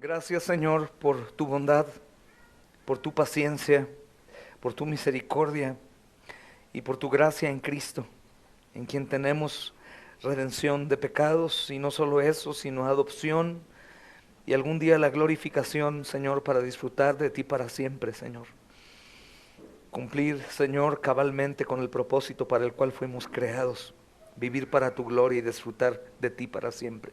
Gracias, Señor, por tu bondad, por tu paciencia, por tu misericordia y por tu gracia en Cristo, en quien tenemos redención de pecados, y no solo eso, sino adopción y algún día la glorificación, Señor, para disfrutar de ti para siempre, Señor. Cumplir, Señor, cabalmente con el propósito para el cual fuimos creados, vivir para tu gloria y disfrutar de ti para siempre.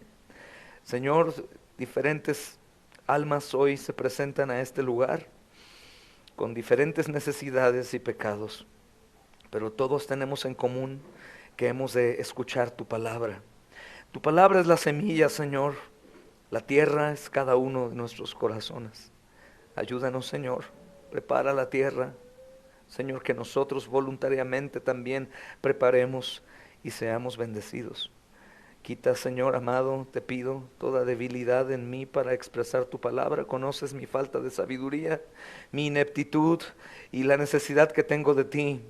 Señor, diferentes almas hoy se presentan a este lugar con diferentes necesidades y pecados, pero todos tenemos en común que hemos de escuchar tu palabra. Tu palabra es la semilla, Señor. La tierra es cada uno de nuestros corazones. Ayúdanos, Señor. Prepara la tierra, Señor, que nosotros voluntariamente también preparemos y seamos bendecidos. Quita, Señor amado, te pido toda debilidad en mí para expresar tu palabra. Conoces mi falta de sabiduría, mi ineptitud y la necesidad que tengo de ti.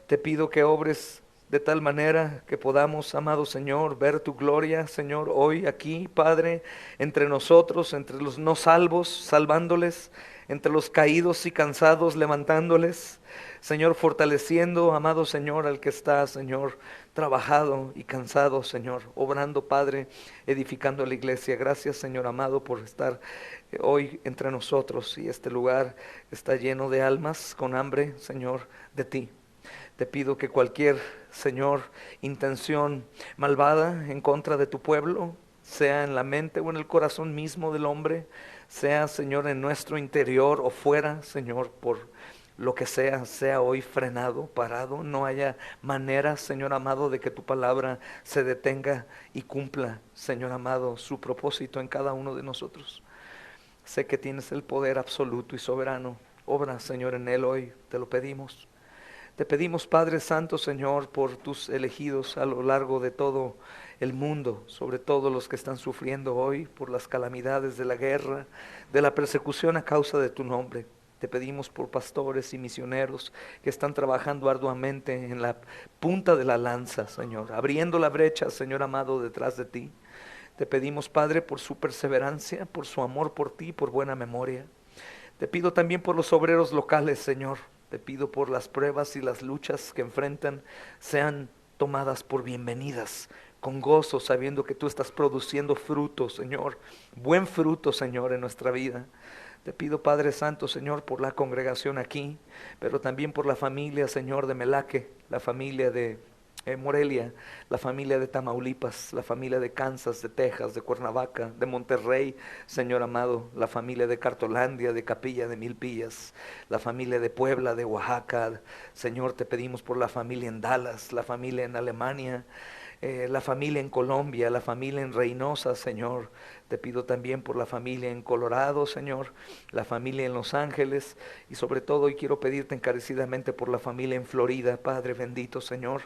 Te pido que obres de tal manera que podamos, amado Señor, ver tu gloria, Señor, hoy aquí, Padre, entre nosotros, entre los no salvos, salvándoles, entre los caídos y cansados, levantándoles, Señor, fortaleciendo, amado Señor, al que está, Señor, trabajado y cansado, Señor, obrando, Padre, edificando la iglesia. Gracias, Señor amado, por estar hoy entre nosotros, y este lugar está lleno de almas con hambre, Señor, de ti. Te pido que cualquier, Señor, intención malvada en contra de tu pueblo, sea en la mente o en el corazón mismo del hombre, sea, Señor, en nuestro interior o fuera, Señor, por lo que sea hoy frenado, parado. No haya manera, Señor amado, de que tu palabra se detenga y cumpla, Señor amado, su propósito en cada uno de nosotros. Sé que tienes el poder absoluto y soberano. Obra, Señor, en él hoy, te lo pedimos. Te pedimos, Padre Santo, Señor, por tus elegidos a lo largo de todo el mundo, sobre todo los que están sufriendo hoy por las calamidades de la guerra, de la persecución a causa de tu nombre. Te pedimos por pastores y misioneros que están trabajando arduamente en la punta de la lanza, Señor, abriendo la brecha, Señor amado, detrás de ti. Te pedimos, Padre, por su perseverancia, por su amor por ti, por buena memoria. Te pido también por los obreros locales, Señor. Te pido por las pruebas y las luchas que enfrentan, sean tomadas por bienvenidas, con gozo, sabiendo que tú estás produciendo fruto, Señor. Buen fruto, Señor, en nuestra vida. Te pido, Padre Santo, Señor, por la congregación aquí, pero también por la familia, Señor, de Melaque, la familia de Morelia, la familia de Tamaulipas, la familia de Kansas, de Texas, de Cuernavaca, de Monterrey, Señor amado, la familia de Cartolandia, de Capilla de Milpillas, la familia de Puebla, de Oaxaca. Señor, te pedimos por la familia en Dallas, la familia en Alemania, la familia en Colombia, la familia en Reynosa, Señor. Te pido también por la familia en Colorado, Señor, la familia en Los Ángeles, y sobre todo hoy quiero pedirte encarecidamente por la familia en Florida, Padre bendito, Señor.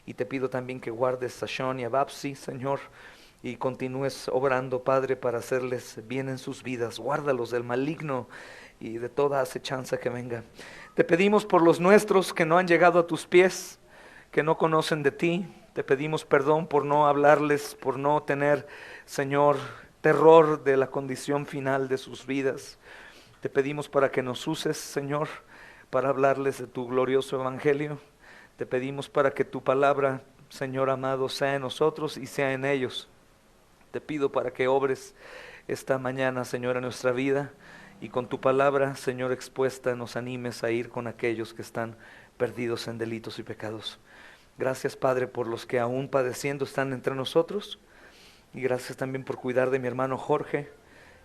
Y te pido también que guardes a Sean y a Babsi, Señor, y continúes obrando, Padre, para hacerles bien en sus vidas. Guárdalos del maligno y de toda acechanza que venga. Te pedimos por los nuestros que no han llegado a tus pies, que no conocen de ti. Te pedimos perdón por no hablarles, por no tener, Señor, terror de la condición final de sus vidas. Te pedimos para que nos uses, Señor, para hablarles de tu glorioso evangelio. Te pedimos para que tu palabra, Señor amado, sea en nosotros y sea en ellos. Te pido para que obres esta mañana, Señor, en nuestra vida, y con tu palabra, Señor, expuesta, nos animes a ir con aquellos que están perdidos en delitos y pecados. Gracias, Padre, por los que aún padeciendo están entre nosotros, y gracias también por cuidar de mi hermano Jorge,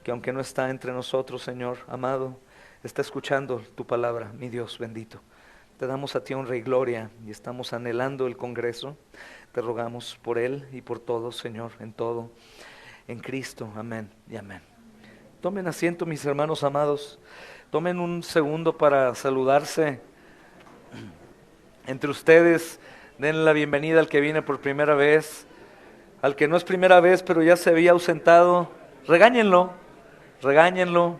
que aunque no está entre nosotros, Señor amado, está escuchando tu palabra, mi Dios bendito. Te damos a ti honra y gloria, y estamos anhelando el congreso. Te rogamos por él y por todos, Señor, en todo, en Cristo. Amén y amén. Tomen asiento, mis hermanos amados. Tomen un segundo para saludarse entre ustedes. Den la bienvenida al que viene por primera vez, al que no es primera vez, pero ya se había ausentado. Regáñenlo, regáñenlo.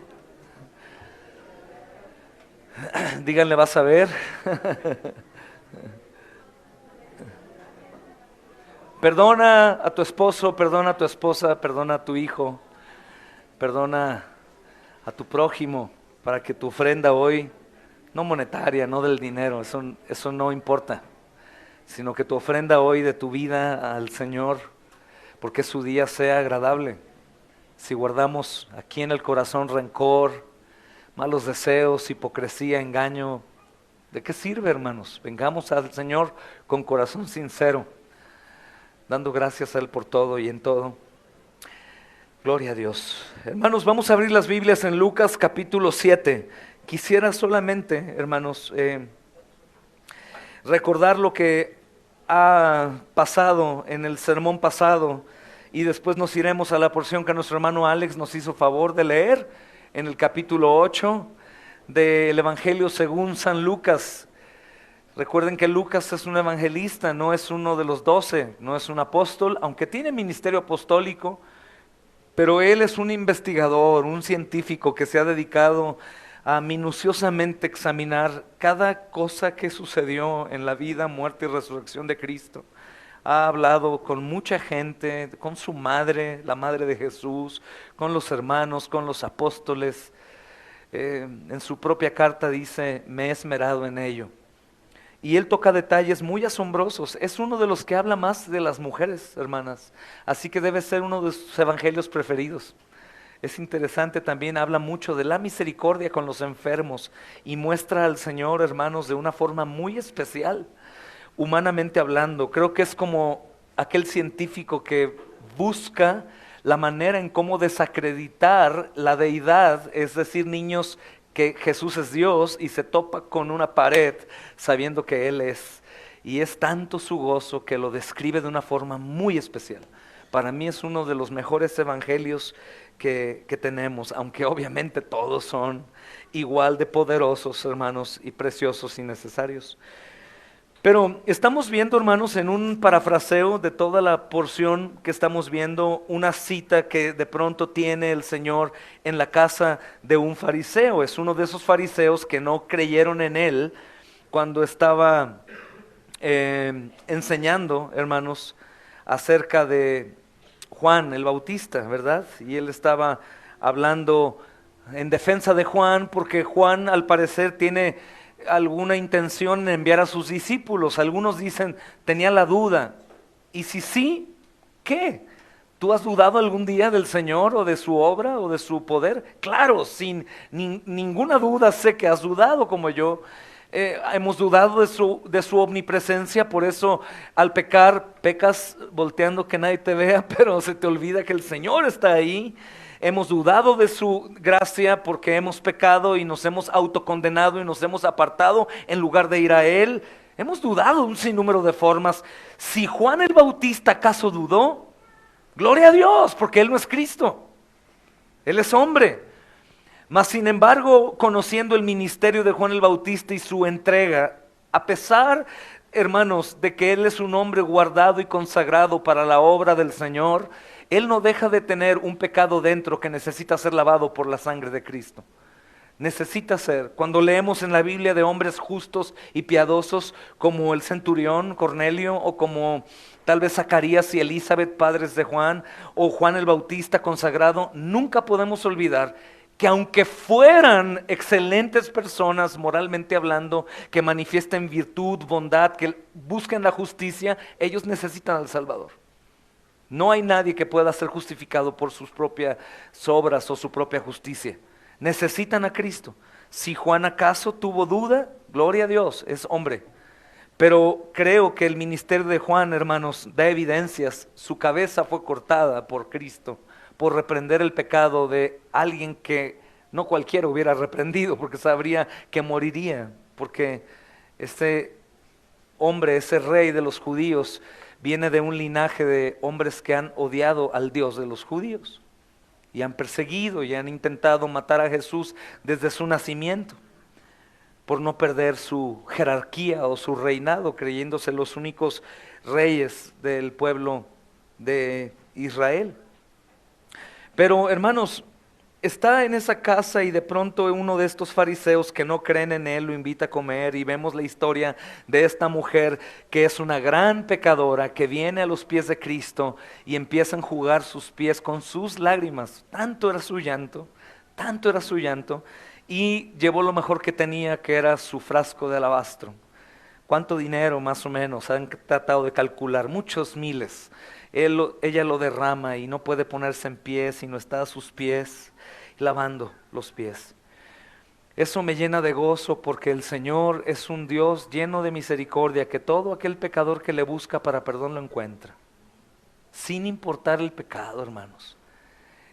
Díganle, vas a ver. Perdona a tu esposo, perdona a tu esposa, perdona a tu hijo. perdona a tu prójimo para que tu ofrenda hoy, no monetaria, no del dinero, eso no importa, sino que tu ofrenda hoy de tu vida al Señor, porque su día sea agradable. Si guardamos aquí en el corazón rencor, malos deseos, hipocresía, engaño, ¿de qué sirve, hermanos? Vengamos al Señor con corazón sincero, dando gracias a Él por todo y en todo. Gloria a Dios. Hermanos, vamos a abrir las Biblias en Lucas capítulo 7. Quisiera solamente, hermanos, recordar lo que ha pasado en el sermón pasado y después nos iremos a la porción que nuestro hermano Alex nos hizo favor de leer en el capítulo 8 del Evangelio según San Lucas. Recuerden que Lucas es un evangelista, no es uno de los 12, no es un apóstol, aunque tiene ministerio apostólico, pero él es un investigador, un científico que se ha dedicado a minuciosamente examinar cada cosa que sucedió en la vida, muerte y resurrección de Cristo. Ha hablado con mucha gente, con su madre, la madre de Jesús, con los hermanos, con los apóstoles. En su propia carta dice, me he esmerado en ello. Y él toca detalles muy asombrosos. Es uno de los que habla más de las mujeres, hermanas. Así que debe ser uno de sus evangelios preferidos. Es interesante también, habla mucho de la misericordia con los enfermos y muestra al Señor, hermanos, de una forma muy especial, humanamente hablando. Creo que es como aquel científico que busca la manera en cómo desacreditar la deidad, es decir, niños, que Jesús es Dios y se topa con una pared sabiendo que Él es. Y es tanto su gozo que lo describe de una forma muy especial. Para mí es uno de los mejores evangelios que tenemos, aunque obviamente todos son igual de poderosos, hermanos, y preciosos y necesarios. Pero estamos viendo, hermanos, en un parafraseo de toda la porción que estamos viendo, una cita que de pronto tiene el Señor en la casa de un fariseo. Es uno de esos fariseos que no creyeron en Él cuando estaba enseñando, hermanos, acerca de Juan el Bautista, ¿verdad? Y él estaba hablando en defensa de Juan porque Juan al parecer tiene alguna intención en enviar a sus discípulos. Algunos dicen, tenía la duda. Y si sí, ¿qué? ¿Tú has dudado algún día del Señor o de su obra o de su poder? Claro, sin ninguna duda sé que has dudado como yo. Hemos dudado de su omnipresencia, por eso al pecar, pecas volteando que nadie te vea, pero se te olvida que el Señor está ahí. Hemos dudado de su gracia porque hemos pecado y nos hemos autocondenado y nos hemos apartado en lugar de ir a Él. Hemos dudado de un sinnúmero de formas. Si Juan el Bautista acaso dudó, gloria a Dios, porque Él no es Cristo. Él es hombre. Mas sin embargo, conociendo el ministerio de Juan el Bautista y su entrega, a pesar, hermanos, de que Él es un hombre guardado y consagrado para la obra del Señor, Él no deja de tener un pecado dentro que necesita ser lavado por la sangre de Cristo. Necesita ser. Cuando leemos en la Biblia de hombres justos y piadosos como el centurión Cornelio o como tal vez Zacarías y Elizabeth, padres de Juan, o Juan el Bautista consagrado, nunca podemos olvidar que aunque fueran excelentes personas moralmente hablando, que manifiesten virtud, bondad, que busquen la justicia, ellos necesitan al Salvador. No hay nadie que pueda ser justificado por sus propias obras o su propia justicia. Necesitan a Cristo. Si Juan acaso tuvo duda, gloria a Dios, es hombre. Pero creo que el ministerio de Juan, hermanos, da evidencias. Su cabeza fue cortada por Cristo, por reprender el pecado de alguien que no cualquiera hubiera reprendido, porque sabría que moriría, porque este hombre, ese rey de los judíos, viene de un linaje de hombres que han odiado al Dios de los judíos y han perseguido y han intentado matar a Jesús desde su nacimiento por no perder su jerarquía o su reinado, creyéndose los únicos reyes del pueblo de Israel. Pero hermanos, está en esa casa y de pronto uno de estos fariseos que no creen en él lo invita a comer, y vemos la historia de esta mujer que es una gran pecadora que viene a los pies de Cristo y empieza a enjugar sus pies con sus lágrimas. Tanto era su llanto, tanto era su llanto, y llevó lo mejor que tenía, que era su frasco de alabastro. ¿Cuánto dinero más o menos? Han tratado de calcular, muchos miles. Ella lo derrama y no puede ponerse en pie, sino está a sus pies, lavando los pies. Eso me llena de gozo, porque el Señor es un Dios lleno de misericordia, que todo aquel pecador que le busca para perdón lo encuentra, sin importar el pecado, hermanos.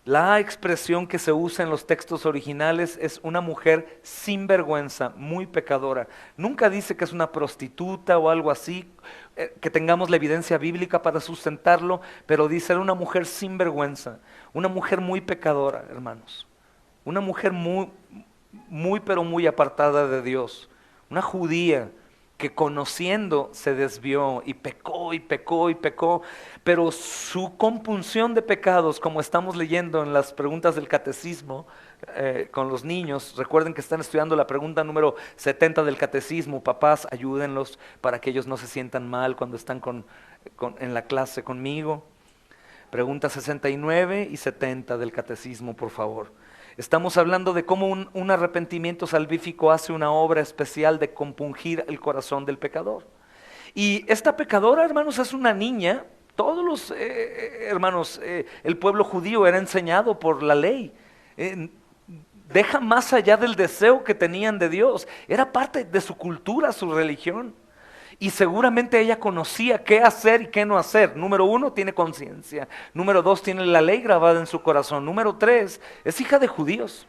La expresión que se usa en los textos originales es una mujer sin vergüenza, muy pecadora. Nunca dice que es una prostituta o algo así, que tengamos la evidencia bíblica para sustentarlo, pero dice era una mujer sin vergüenza, una mujer muy pecadora, hermanos. Una mujer pero muy apartada de Dios. Una judía que conociendo se desvió y pecó y pecó y pecó, pero su compunción de pecados, como estamos leyendo en las preguntas del catecismo con los niños, recuerden que están estudiando la pregunta número 70 del catecismo, papás, ayúdenlos para que ellos no se sientan mal cuando están en la clase conmigo. Preguntas 69 y 70 del catecismo, por favor. Estamos hablando de cómo un arrepentimiento salvífico hace una obra especial de compungir el corazón del pecador. Y esta pecadora, hermanos, es una niña. Todos los hermanos, el pueblo judío era enseñado por la ley. Deja más allá del deseo que tenían de Dios. Era parte de su cultura, su religión. Y seguramente ella conocía qué hacer y qué no hacer. Número 1, tiene conciencia. Número 2, tiene la ley grabada en su corazón. Número 3, es hija de judíos.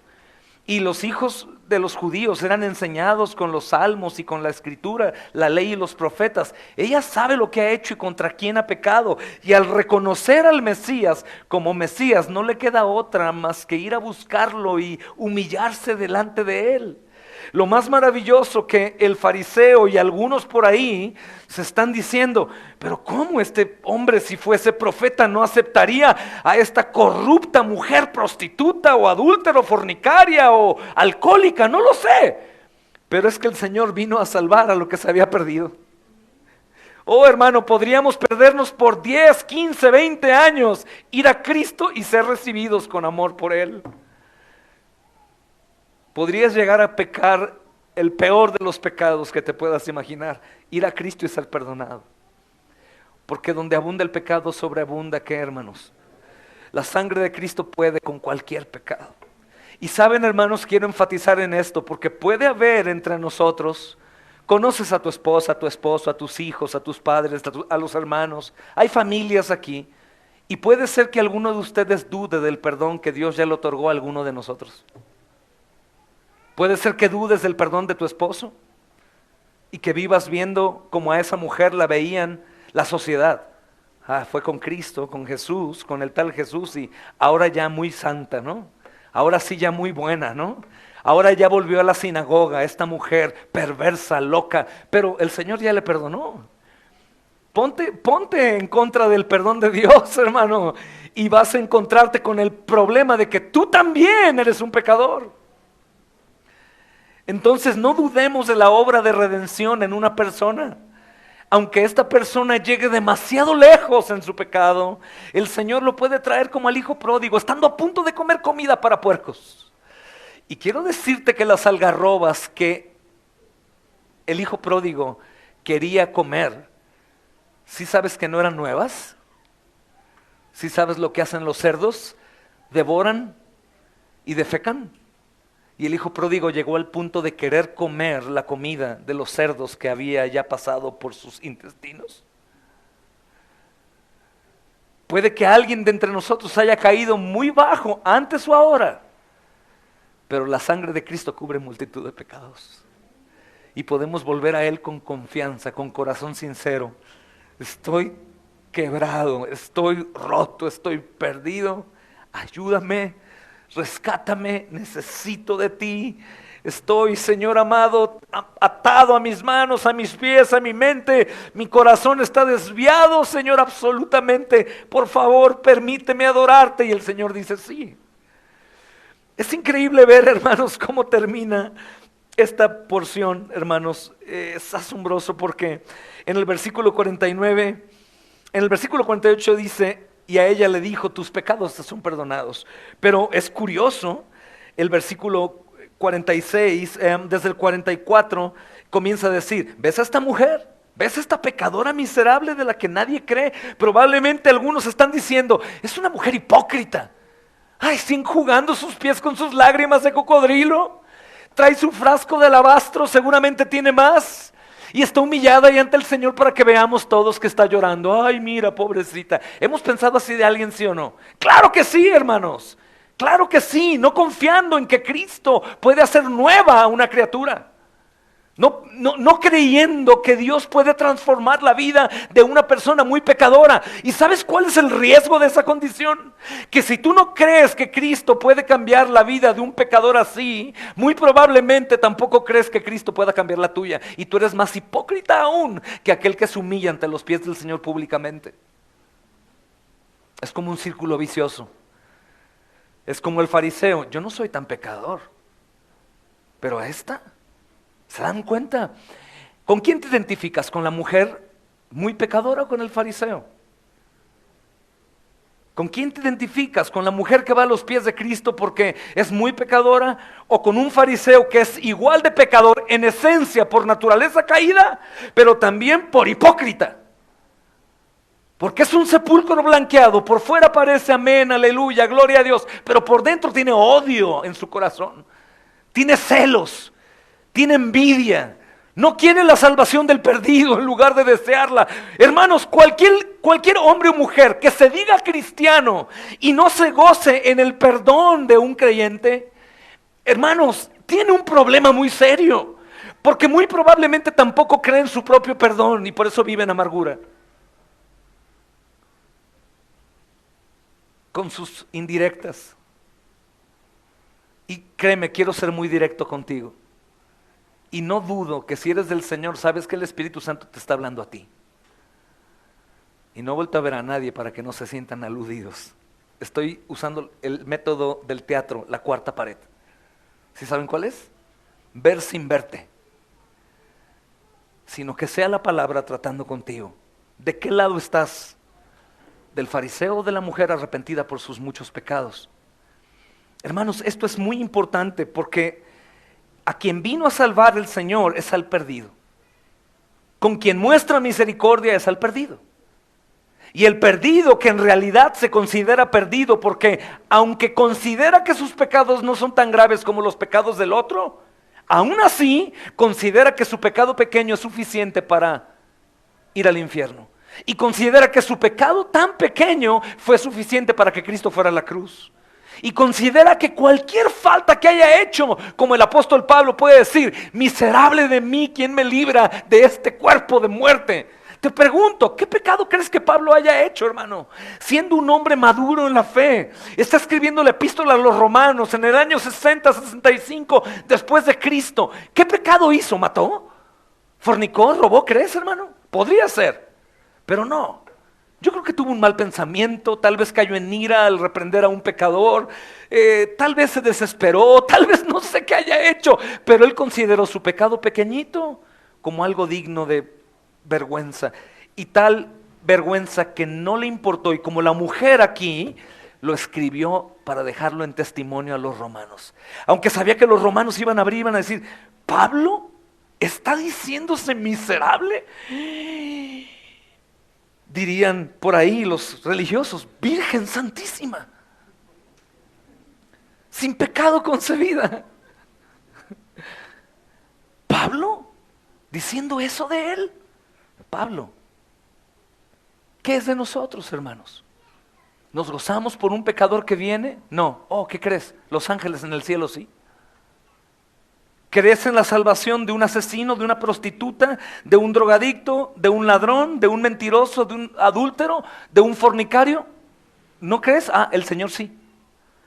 Y los hijos de los judíos eran enseñados con los salmos y con la escritura, la ley y los profetas. Ella sabe lo que ha hecho y contra quién ha pecado. Y al reconocer al Mesías como Mesías, no le queda otra más que ir a buscarlo y humillarse delante de él. Lo más maravilloso, que el fariseo y algunos por ahí se están diciendo, pero ¿cómo este hombre, si fuese profeta, no aceptaría a esta corrupta mujer prostituta o adúltera o fornicaria o alcohólica? No lo sé, pero es que el Señor vino a salvar a lo que se había perdido. Oh, hermano, podríamos perdernos por 10, 15, 20 años, ir a Cristo y ser recibidos con amor por Él. Podrías llegar a pecar el peor de los pecados que te puedas imaginar, ir a Cristo y ser perdonado. Porque donde abunda el pecado, sobreabunda, ¿qué, hermanos? La sangre de Cristo puede con cualquier pecado. Y saben, hermanos, quiero enfatizar en esto, porque puede haber entre nosotros, conoces a tu esposa, a tu esposo, a tus hijos, a tus padres, a los hermanos, hay familias aquí, y puede ser que alguno de ustedes dude del perdón que Dios ya le otorgó a alguno de nosotros. Puede ser que dudes del perdón de tu esposo y que vivas viendo como a esa mujer la veían la sociedad. Fue con Cristo, con Jesús, con el tal Jesús, y ahora ya muy santa, ¿no? Ahora sí ya muy buena, ¿no? Ahora ya volvió a la sinagoga, esta mujer perversa, loca, pero el Señor ya le perdonó. Ponte en contra del perdón de Dios, hermano, y vas a encontrarte con el problema de que tú también eres un pecador. Entonces no dudemos de la obra de redención en una persona. Aunque esta persona llegue demasiado lejos en su pecado, el Señor lo puede traer como al hijo pródigo, estando a punto de comer comida para puercos. Y quiero decirte que las algarrobas que el hijo pródigo quería comer, ¿sí sabes que no eran nuevas? ¿Sí sabes lo que hacen los cerdos? Devoran y defecan. Y el hijo pródigo llegó al punto de querer comer la comida de los cerdos que había ya pasado por sus intestinos. Puede que alguien de entre nosotros haya caído muy bajo, antes o ahora, pero la sangre de Cristo cubre multitud de pecados. Y podemos volver a Él con confianza, con corazón sincero. Estoy quebrado, estoy roto, estoy perdido. Ayúdame. Rescátame, necesito de ti. Estoy, Señor amado, atado a mis manos, a mis pies, a mi mente. Mi corazón está desviado, Señor, absolutamente. Por favor, permíteme adorarte. Y el Señor dice, sí. Es increíble ver, hermanos, cómo termina esta porción, hermanos. Es asombroso porque en el versículo 49, en el versículo 48 dice, y a ella le dijo, tus pecados te son perdonados. Pero es curioso, el versículo 46, desde el 44, comienza a decir, ¿ves a esta mujer? ¿Ves a esta pecadora miserable de la que nadie cree? Probablemente algunos están diciendo, es una mujer hipócrita. Ay, siguen jugando sus pies con sus lágrimas de cocodrilo. Trae su frasco de alabastro, seguramente tiene más. Y está humillada ahí ante el Señor para que veamos todos que está llorando. Ay, mira, pobrecita. ¿Hemos pensado así de alguien, sí o no? Claro que sí, hermanos. Claro que sí, no confiando en que Cristo puede hacer nueva a una criatura. No creyendo que Dios puede transformar la vida de una persona muy pecadora. ¿Y sabes cuál es el riesgo de esa condición? Que si tú no crees que Cristo puede cambiar la vida de un pecador así, muy probablemente tampoco crees que Cristo pueda cambiar la tuya. Y tú eres más hipócrita aún que aquel que se humilla ante los pies del Señor públicamente. Es como un círculo vicioso. Es como el fariseo. Yo no soy tan pecador, pero a esta... ¿Se dan cuenta? ¿Con quién te identificas? ¿Con la mujer muy pecadora o con el fariseo? ¿Con quién te identificas? ¿Con la mujer que va a los pies de Cristo porque es muy pecadora? ¿O con un fariseo que es igual de pecador en esencia por naturaleza caída, pero también por hipócrita? Porque es un sepulcro blanqueado, por fuera parece amén, aleluya, gloria a Dios, pero por dentro tiene odio en su corazón, tiene celos, tiene envidia, no quiere la salvación del perdido en lugar de desearla. Hermanos, cualquier hombre o mujer que se diga cristiano y no se goce en el perdón de un creyente, hermanos, tiene un problema muy serio, porque muy probablemente tampoco cree en su propio perdón y por eso vive en amargura. Con sus indirectas. Y créeme, quiero ser muy directo contigo. Y no dudo que si eres del Señor, sabes que el Espíritu Santo te está hablando a ti. Y no he vuelto a ver a nadie para que no se sientan aludidos. Estoy usando el método del teatro, la cuarta pared. ¿Sí saben cuál es? Ver sin verte. Sino que sea la palabra tratando contigo. ¿De qué lado estás? ¿Del fariseo o de la mujer arrepentida por sus muchos pecados? Hermanos, esto es muy importante porque a quien vino a salvar el Señor es al perdido. Con quien muestra misericordia es al perdido. Y el perdido que en realidad se considera perdido porque aunque considera que sus pecados no son tan graves como los pecados del otro, aún así considera que su pecado pequeño es suficiente para ir al infierno. Y considera que su pecado tan pequeño fue suficiente para que Cristo fuera a la cruz. Y considera que cualquier falta que haya hecho, como el apóstol Pablo puede decir, miserable de mí, ¿quién me libra de este cuerpo de muerte? Te pregunto, ¿qué pecado crees que Pablo haya hecho, hermano? Siendo un hombre maduro en la fe, está escribiendo la epístola a los romanos en el año 60, 65 después de Cristo. ¿Qué pecado hizo? ¿Mató? ¿Fornicó? ¿Robó? ¿Crees, hermano? Podría ser, pero no. Yo creo que tuvo un mal pensamiento, tal vez cayó en ira al reprender a un pecador, tal vez se desesperó, tal vez no sé qué haya hecho, pero él consideró su pecado pequeñito como algo digno de vergüenza. Y tal vergüenza que no le importó, y como la mujer aquí, lo escribió para dejarlo en testimonio a los romanos. Aunque sabía que los romanos iban a abrir, iban a decir, ¿Pablo está diciéndose miserable? Dirían por ahí los religiosos, Virgen Santísima, sin pecado concebida. ¿Pablo? ¿Diciendo eso de él? Pablo, ¿qué es de nosotros, hermanos? ¿Nos gozamos por un pecador que viene? No. Oh, ¿qué crees? Los ángeles en el cielo sí. ¿Crees en la salvación de un asesino, de una prostituta, de un drogadicto, de un ladrón, de un mentiroso, de un adúltero, de un fornicario? ¿No crees? Ah, el Señor sí.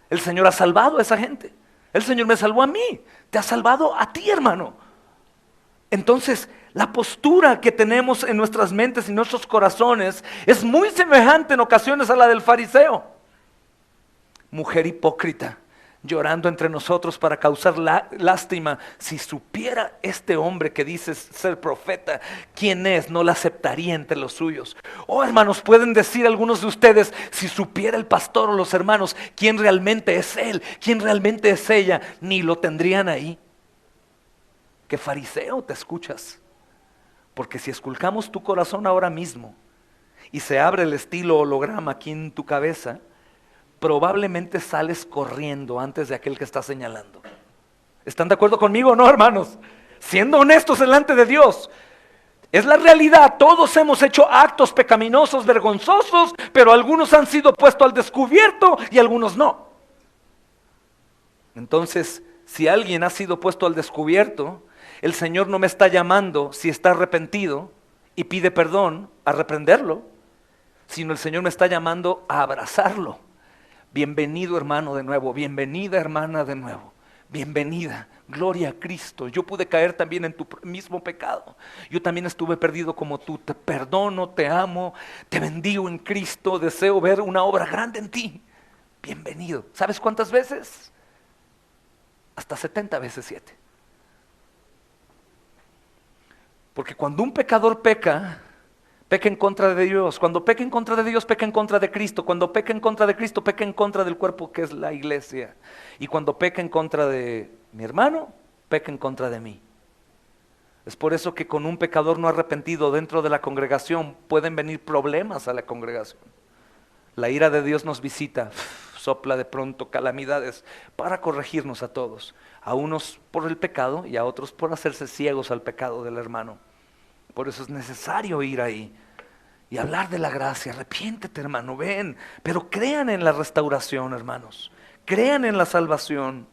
El Señor ha salvado a esa gente. El Señor me salvó a mí. Te ha salvado a ti, hermano. Entonces, la postura que tenemos en nuestras mentes y nuestros corazones es muy semejante en ocasiones a la del fariseo. Mujer hipócrita. llorando entre nosotros para causar lástima. Si supiera este hombre que dice ser profeta quién es, no la aceptaría entre los suyos. Oh, hermanos, pueden decir algunos de ustedes, si supiera el pastor o los hermanos quién realmente es él, quién realmente es ella, ni lo tendrían ahí. ¿Qué fariseo te escuchas? Porque si esculcamos tu corazón ahora mismo y se abre el estilo holograma aquí en tu cabeza, probablemente sales corriendo antes de aquel que está señalando. ¿Están de acuerdo conmigo o no, hermanos? Siendo honestos delante de Dios, es la realidad. Todos hemos hecho actos pecaminosos, vergonzosos, pero algunos han sido puestos al descubierto y algunos no. Entonces, si alguien ha sido puesto al descubierto, el Señor no me está llamando, si está arrepentido y pide perdón, a reprenderlo, sino el Señor me está llamando a abrazarlo. Bienvenido, hermano, de nuevo. Bienvenida, hermana, de nuevo. Bienvenida. Gloria a Cristo. Yo pude caer también en tu mismo pecado. Yo también estuve perdido como tú. Te perdono, te amo, te bendigo en Cristo. Deseo ver una obra grande en ti. Bienvenido. ¿Sabes cuántas veces? Hasta 70 veces 7. Porque cuando un pecador peca en contra de Dios. Cuando peca en contra de Dios, peca en contra de Cristo. Cuando peca en contra de Cristo, peca en contra del cuerpo que es la iglesia. Y cuando peca en contra de mi hermano, peca en contra de mí. Es por eso que con un pecador no arrepentido dentro de la congregación pueden venir problemas a la congregación. La ira de Dios nos visita, sopla de pronto calamidades para corregirnos a todos. A unos por el pecado y a otros por hacerse ciegos al pecado del hermano. Por eso es necesario ir ahí y hablar de la gracia. Arrepiéntete, hermano, ven. Pero crean en la restauración, hermanos. Crean en la salvación.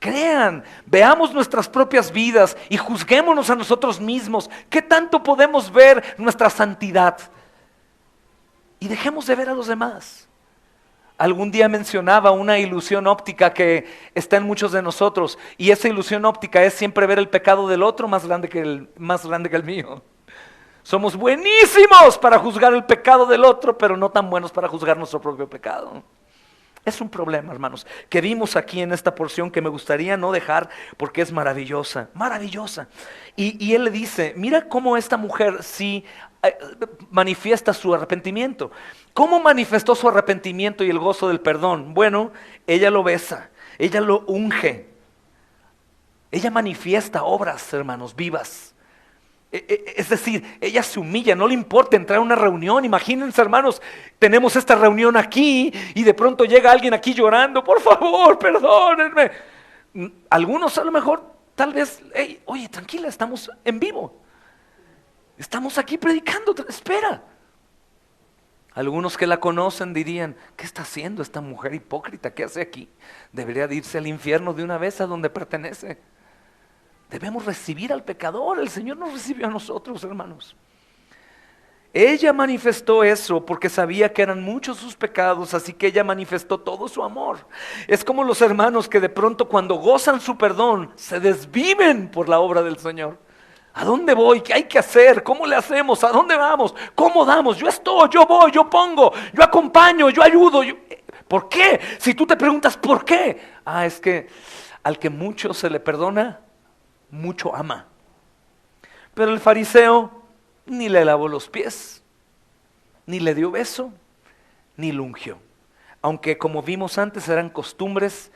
Crean, veamos nuestras propias vidas y juzguémonos a nosotros mismos. ¿Qué tanto podemos ver nuestra santidad? Y dejemos de ver a los demás. Algún día mencionaba una ilusión óptica que está en muchos de nosotros. Y esa ilusión óptica es siempre ver el pecado del otro más grande que el mío. Somos buenísimos para juzgar el pecado del otro, pero no tan buenos para juzgar nuestro propio pecado. Es un problema, hermanos, que vimos aquí en esta porción que me gustaría no dejar porque es maravillosa, maravillosa. Y él le dice, mira cómo esta mujer sí manifiesta su arrepentimiento. ¿Cómo manifestó su arrepentimiento y el gozo del perdón? Bueno, ella lo besa, ella lo unge, ella manifiesta obras, hermanos, vivas. Es decir, ella se humilla, no le importa entrar a una reunión. Imagínense, hermanos, tenemos esta reunión aquí y de pronto llega alguien aquí llorando, por favor, perdónenme. Algunos a lo mejor, tal vez, hey, oye, tranquila, estamos en vivo. Estamos aquí predicando, espera. Algunos que la conocen dirían, ¿qué está haciendo esta mujer hipócrita? ¿Qué hace aquí? Debería de irse al infierno de una vez a donde pertenece. Debemos recibir al pecador. El Señor nos recibió a nosotros, hermanos. Ella manifestó eso porque sabía que eran muchos sus pecados, así que ella manifestó todo su amor. Es como los hermanos que de pronto cuando gozan su perdón, se desviven por la obra del Señor. ¿A dónde voy? ¿Qué hay que hacer? ¿Cómo le hacemos? ¿A dónde vamos? ¿Cómo damos? Yo estoy, yo voy, yo pongo, yo acompaño, yo ayudo. ¿Por qué? Si tú te preguntas ¿por qué? Es que al que mucho se le perdona, mucho ama. Pero el fariseo ni le lavó los pies, ni le dio beso, ni lo ungió. Aunque como vimos antes eran costumbres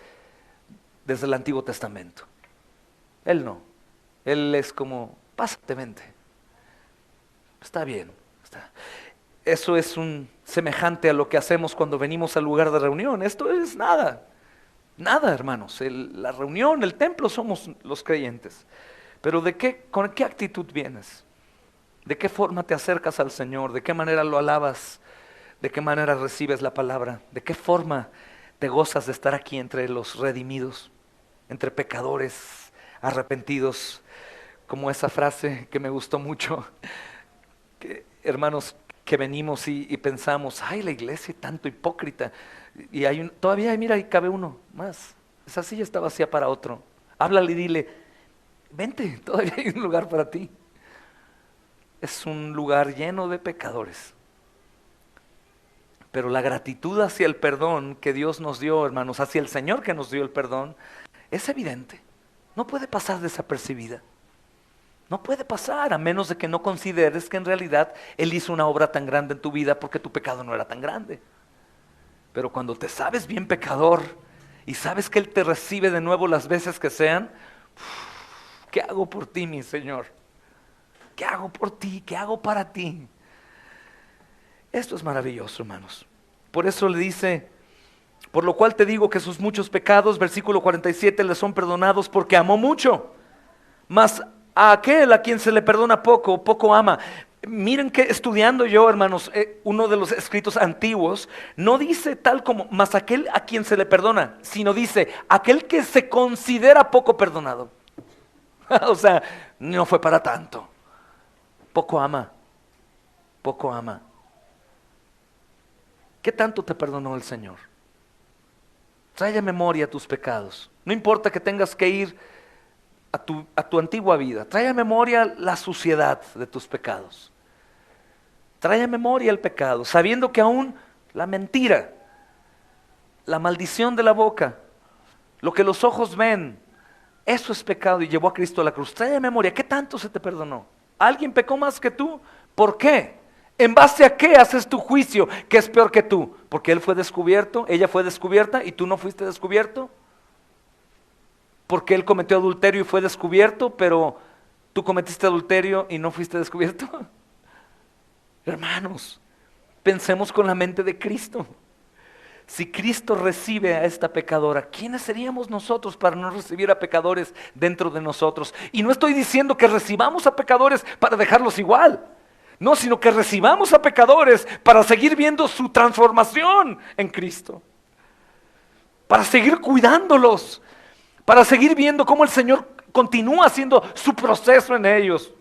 desde el Antiguo Testamento. Él no. Él es como, pásate, vente. Está bien. Eso es semejante a lo que hacemos cuando venimos al lugar de reunión. Esto es nada. Nada, hermanos. La reunión, el templo somos los creyentes. Pero ¿con qué actitud vienes? ¿De qué forma te acercas al Señor? ¿De qué manera lo alabas? ¿De qué manera recibes la palabra? ¿De qué forma te gozas de estar aquí entre los redimidos? Entre pecadores arrepentidos. Como esa frase que me gustó mucho. Hermanos, que venimos y pensamos, ay, la iglesia tanto hipócrita. Y todavía, mira, ahí cabe uno más. Esa silla está vacía para otro. Háblale y dile, vente, todavía hay un lugar para ti. Es un lugar lleno de pecadores. Pero la gratitud hacia el perdón que Dios nos dio, hermanos, hacia el Señor que nos dio el perdón, es evidente. No puede pasar desapercibida. No puede pasar a menos de que no consideres que en realidad Él hizo una obra tan grande en tu vida porque tu pecado no era tan grande. Pero cuando te sabes bien pecador y sabes que Él te recibe de nuevo las veces que sean, ¿qué hago por ti, mi Señor? ¿Qué hago por ti? ¿Qué hago para ti? Esto es maravilloso, hermanos. Por eso le dice, por lo cual te digo que sus muchos pecados, versículo 47, le son perdonados porque amó mucho. Mas a aquel a quien se le perdona poco, poco ama. Miren que estudiando yo, hermanos, uno de los escritos antiguos, no dice tal como, mas aquel a quien se le perdona, sino dice, aquel que se considera poco perdonado. O sea, no fue para tanto. Poco ama, poco ama. ¿Qué tanto te perdonó el Señor? Trae a memoria tus pecados. No importa que tengas que ir a tu antigua vida. Trae a memoria la suciedad de tus pecados. Trae a memoria el pecado, sabiendo que aún la mentira, la maldición de la boca, lo que los ojos ven, eso es pecado y llevó a Cristo a la cruz. Trae a memoria, ¿qué tanto se te perdonó? ¿Alguien pecó más que tú? ¿Por qué? ¿En base a qué haces tu juicio que es peor que tú? ¿Porque él fue descubierto, ella fue descubierta y tú no fuiste descubierto? ¿Porque él cometió adulterio y fue descubierto, pero tú cometiste adulterio y no fuiste descubierto? Hermanos, pensemos con la mente de Cristo. Si Cristo recibe a esta pecadora, ¿quiénes seríamos nosotros para no recibir a pecadores dentro de nosotros? Y no estoy diciendo que recibamos a pecadores para dejarlos igual. No, sino que recibamos a pecadores para seguir viendo su transformación en Cristo. Para seguir cuidándolos. Para seguir viendo cómo el Señor continúa haciendo su proceso en ellos.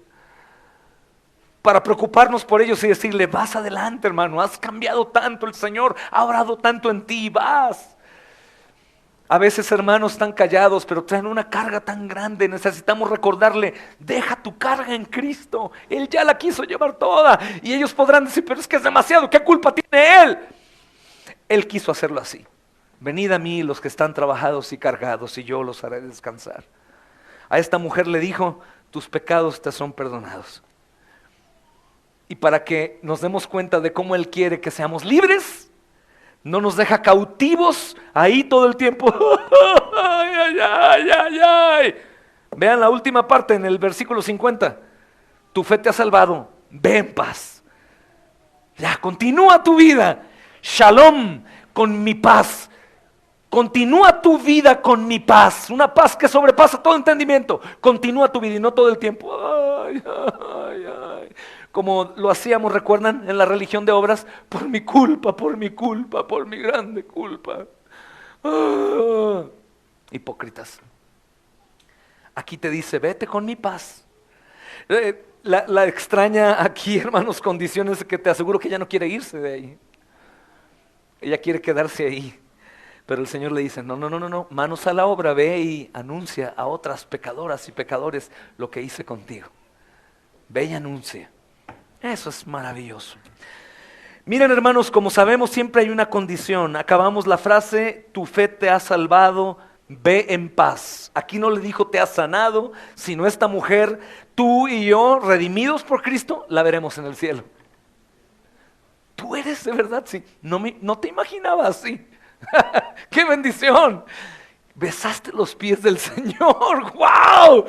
Para preocuparnos por ellos y decirle, vas adelante, hermano, has cambiado tanto, el Señor ha orado tanto en ti, vas. A veces, hermanos, están callados, pero traen una carga tan grande. Necesitamos recordarle, deja tu carga en Cristo. Él ya la quiso llevar toda. Y ellos podrán decir, pero es que es demasiado, ¿qué culpa tiene Él? Él quiso hacerlo así. Venid a mí los que están trabajados y cargados, y yo los haré descansar. A esta mujer le dijo, tus pecados te son perdonados. Y para que nos demos cuenta de cómo Él quiere que seamos libres, no nos deja cautivos ahí todo el tiempo. Ay, ay, ay, ay, ay. Vean la última parte en el versículo 50. Tu fe te ha salvado, ve en paz. Ya, continúa tu vida. Shalom, con mi paz. Continúa tu vida con mi paz. Una paz que sobrepasa todo entendimiento. Continúa tu vida y no todo el tiempo. Ay, ay, ay. Como lo hacíamos, ¿recuerdan? En la religión de obras, por mi culpa, por mi grande culpa. Hipócritas. Aquí te dice, vete con mi paz. La extraña aquí, hermanos, condiciones que te aseguro que ella no quiere irse de ahí. Ella quiere quedarse ahí. Pero el Señor le dice, no, manos a la obra, ve y anuncia a otras pecadoras y pecadores lo que hice contigo. Ve y anuncia. Eso es maravilloso. Miren, hermanos, como sabemos siempre hay una condición. Acabamos la frase, tu fe te ha salvado, ve en paz. Aquí no le dijo te has sanado, sino esta mujer, tú y yo, redimidos por Cristo, la veremos en el cielo. Tú eres de verdad, sí. No te imaginaba así. ¡Qué bendición! Besaste los pies del Señor. ¡Wow!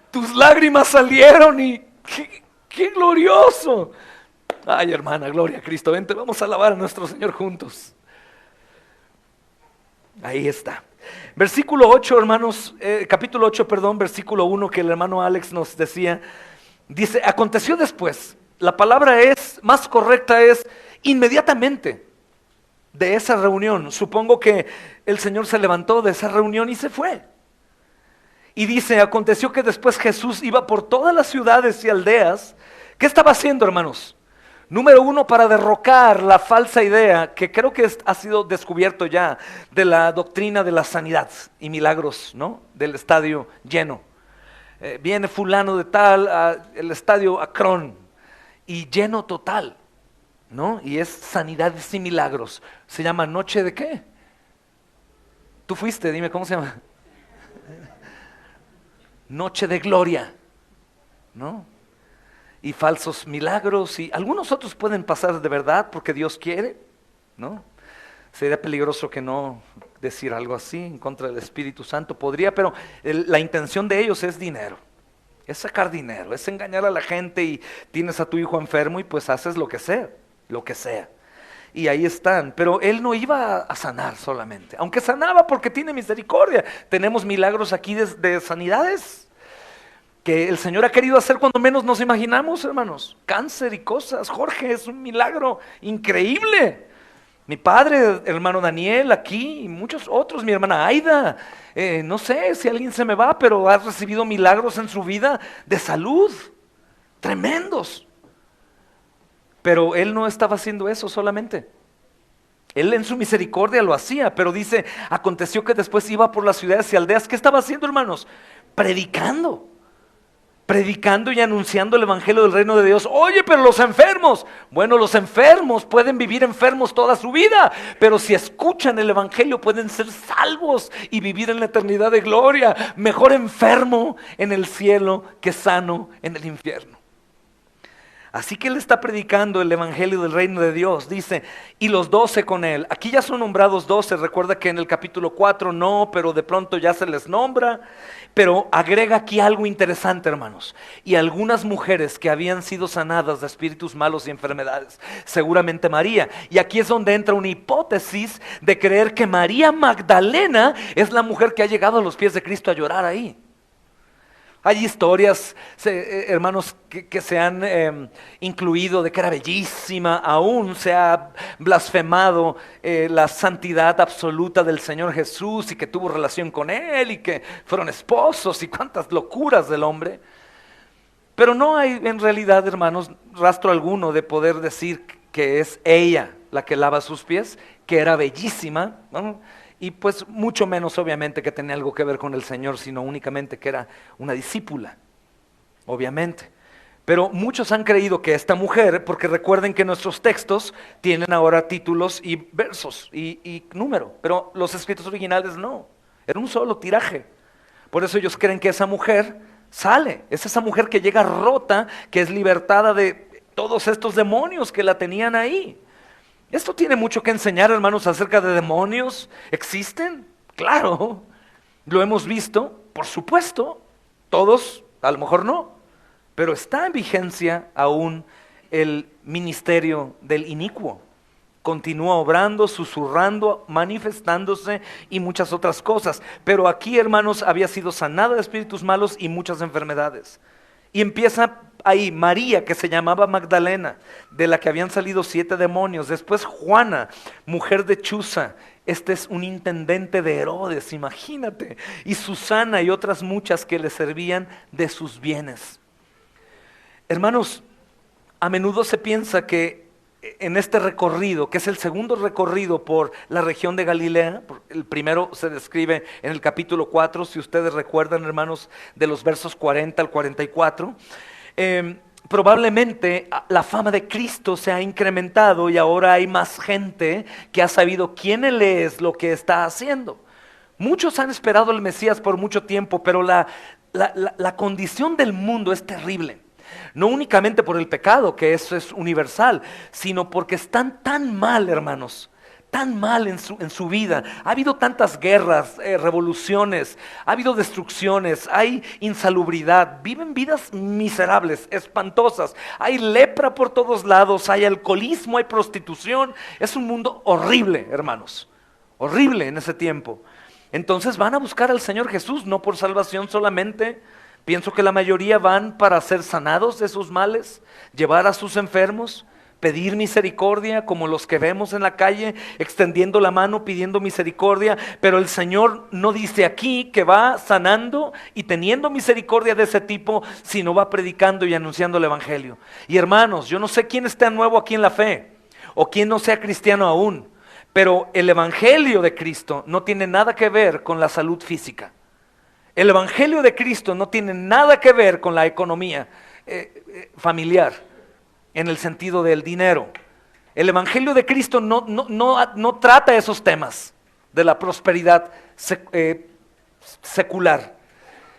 Tus lágrimas salieron y ¡qué glorioso! Ay, hermana, gloria a Cristo. Vente, vamos a alabar a nuestro Señor juntos. Ahí está. Versículo 8, hermanos, capítulo 8, perdón, versículo 1 que el hermano Alex nos decía. Dice, aconteció después. La palabra más correcta es inmediatamente de esa reunión. Supongo que el Señor se levantó de esa reunión y se fue. Y dice, aconteció que después Jesús iba por todas las ciudades y aldeas. ¿Qué estaba haciendo, hermanos? Número 1, para derrocar la falsa idea que creo que ha sido descubierto ya de la doctrina de la sanidad y milagros, ¿no? Del estadio lleno. Viene fulano de tal, el estadio Akron, y lleno total. ¿no? Y es sanidades y milagros. ¿Se llama Noche de qué? Tú fuiste, dime, ¿cómo se llama? Noche de gloria, ¿no? Y falsos milagros, y algunos otros pueden pasar de verdad porque Dios quiere, ¿no? Sería peligroso que no decir algo así en contra del Espíritu Santo, podría, pero la intención de ellos es dinero, es sacar dinero, es engañar a la gente, y tienes a tu hijo enfermo y pues haces lo que sea, lo que sea. Y ahí están, pero él no iba a sanar solamente, aunque sanaba porque tiene misericordia. Tenemos milagros aquí de sanidades que el Señor ha querido hacer cuando menos nos imaginamos, hermanos. Cáncer y cosas. Jorge, es un milagro increíble. Mi padre, hermano Daniel, aquí, y muchos otros, mi hermana Aida. No sé si alguien se me va, pero ha recibido milagros en su vida de salud, tremendos. Pero él no estaba haciendo eso solamente. Él en su misericordia lo hacía, pero dice, aconteció que después iba por las ciudades y aldeas. ¿Qué estaba haciendo, hermanos? Predicando y anunciando el evangelio del reino de Dios. Oye, pero los enfermos, bueno, los enfermos pueden vivir enfermos toda su vida, pero si escuchan el evangelio pueden ser salvos y vivir en la eternidad de gloria. Mejor enfermo en el cielo que sano en el infierno. Así que él está predicando el evangelio del reino de Dios, dice, y los 12 con él. Aquí ya son nombrados 12, recuerda que en el capítulo 4 no, pero de pronto ya se les nombra. Pero agrega aquí algo interesante, hermanos. Y algunas mujeres que habían sido sanadas de espíritus malos y enfermedades, seguramente María. Y aquí es donde entra una hipótesis de creer que María Magdalena es la mujer que ha llegado a los pies de Cristo a llorar ahí. Hay historias, hermanos, que se han incluido de que era bellísima. Aún se ha blasfemado la santidad absoluta del Señor Jesús, y que tuvo relación con Él, y que fueron esposos, y cuántas locuras del hombre. Pero no hay en realidad, hermanos, rastro alguno de poder decir que es ella la que lava sus pies, que era bellísima, ¿no? Y pues mucho menos obviamente que tenía algo que ver con el Señor, sino únicamente que era una discípula, obviamente. Pero muchos han creído que esta mujer, porque recuerden que nuestros textos tienen ahora títulos y versos y número, pero los escritos originales no, era un solo tiraje. Por eso ellos creen que esa mujer sale, es esa mujer que llega rota, que es libertada de todos estos demonios que la tenían ahí. Esto tiene mucho que enseñar, hermanos, acerca de demonios. ¿Existen? Claro, lo hemos visto, por supuesto. Todos, a lo mejor no, pero está en vigencia aún el ministerio del inicuo. Continúa obrando, susurrando, manifestándose y muchas otras cosas. Pero aquí, hermanos, había sido sanada de espíritus malos y muchas enfermedades. Y empieza ahí María, que se llamaba Magdalena, de la que habían salido 7 demonios. Después Juana, mujer de Chuza. Este es un intendente de Herodes, imagínate. Y Susana y otras muchas que le servían de sus bienes. Hermanos, a menudo se piensa que en este recorrido, que es el segundo recorrido por la región de Galilea, el primero se describe en el capítulo 4, si ustedes recuerdan, hermanos, de los versos 40 al 44, probablemente la fama de Cristo se ha incrementado y ahora hay más gente que ha sabido quién Él es, lo que está haciendo. Muchos han esperado al Mesías por mucho tiempo, pero la condición del mundo es terrible. No únicamente por el pecado, que eso es universal, sino porque están tan mal, hermanos, tan mal en su vida. Ha habido tantas guerras, revoluciones, ha habido destrucciones, hay insalubridad, viven vidas miserables, espantosas, hay lepra por todos lados, hay alcoholismo, hay prostitución. Es un mundo horrible, hermanos, horrible en ese tiempo. Entonces van a buscar al Señor Jesús, no por salvación solamente. Pienso que la mayoría van para ser sanados de sus males, llevar a sus enfermos, pedir misericordia, como los que vemos en la calle, extendiendo la mano, pidiendo misericordia. Pero el Señor no dice aquí que va sanando y teniendo misericordia de ese tipo, sino va predicando y anunciando el evangelio. Y hermanos, yo no sé quién está nuevo aquí en la fe, o quién no sea cristiano aún, pero el evangelio de Cristo no tiene nada que ver con la salud física. El evangelio de Cristo no tiene nada que ver con la economía familiar, en el sentido del dinero. El Evangelio de Cristo no trata esos temas de la prosperidad secular.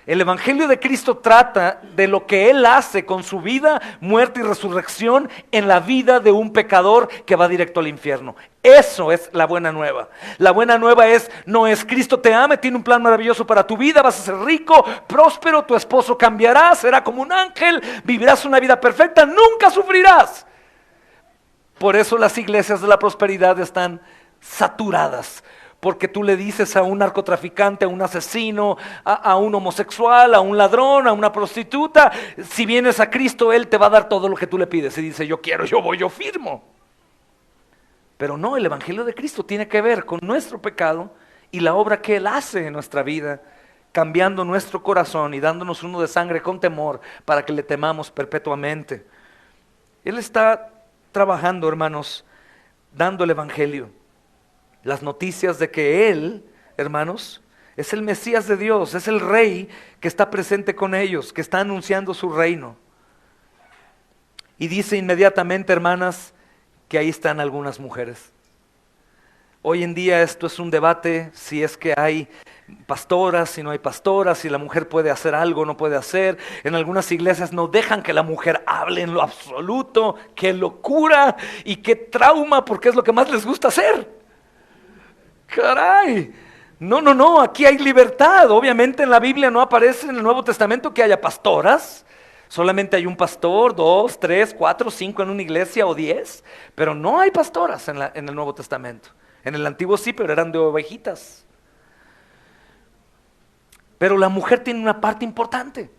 El Evangelio de Cristo trata de lo que Él hace con su vida, muerte y resurrección en la vida de un pecador que va directo al infierno. Eso es la buena nueva. La buena nueva no es Cristo te ama, tiene un plan maravilloso para tu vida, vas a ser rico, próspero, tu esposo cambiará, será como un ángel, vivirás una vida perfecta, nunca sufrirás. Por eso las iglesias de la prosperidad están saturadas. Porque tú le dices a un narcotraficante, a un asesino, a un homosexual, a un ladrón, a una prostituta, si vienes a Cristo, Él te va a dar todo lo que tú le pides. Y dice, yo quiero, yo voy, yo firmo. Pero no, el Evangelio de Cristo tiene que ver con nuestro pecado y la obra que Él hace en nuestra vida, cambiando nuestro corazón y dándonos uno de sangre con temor para que le temamos perpetuamente. Él está trabajando, hermanos, dando el Evangelio. Las noticias de que Él, hermanos, es el Mesías de Dios, es el Rey que está presente con ellos, que está anunciando su reino. Y dice inmediatamente, hermanas, que ahí están algunas mujeres. Hoy en día esto es un debate, si es que hay pastoras, si no hay pastoras, si la mujer puede hacer algo o no puede hacer. En algunas iglesias no dejan que la mujer hable en lo absoluto. ¡Qué locura! Y qué trauma, porque es lo que más les gusta hacer. ¡Caray! No, aquí hay libertad. Obviamente en la Biblia no aparece en el Nuevo Testamento que haya pastoras. Solamente hay un pastor, 2, 3, 4, 5 en una iglesia o 10. Pero no hay pastoras en el Nuevo Testamento. En el Antiguo sí, pero eran de ovejitas. Pero la mujer tiene una parte importante.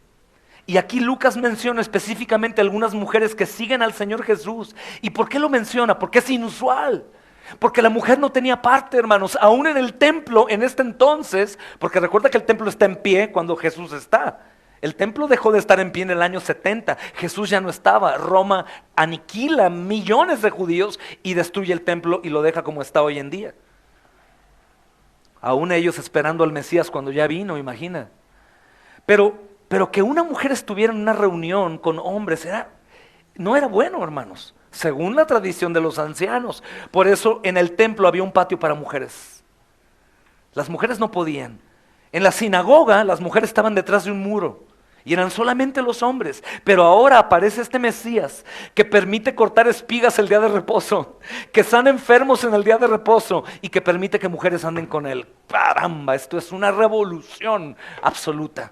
Y aquí Lucas menciona específicamente algunas mujeres que siguen al Señor Jesús. ¿Y por qué lo menciona? Porque es inusual. Porque la mujer no tenía parte, hermanos, aún en el templo en este entonces, porque recuerda que el templo está en pie cuando Jesús está. El templo dejó de estar en pie en el año 70, Jesús ya no estaba, Roma aniquila millones de judíos y destruye el templo y lo deja como está hoy en día. Aún ellos esperando al Mesías cuando ya vino, imagina. Pero que una mujer estuviera en una reunión con hombres no era bueno, hermanos. Según la tradición de los ancianos. Por eso en el templo había un patio para mujeres. Las mujeres no podían. En la sinagoga las mujeres estaban detrás de un muro y eran solamente los hombres. Pero ahora aparece este Mesías que permite cortar espigas el día de reposo, que sana enfermos en el día de reposo y que permite que mujeres anden con él. ¡Caramba! Esto es una revolución absoluta.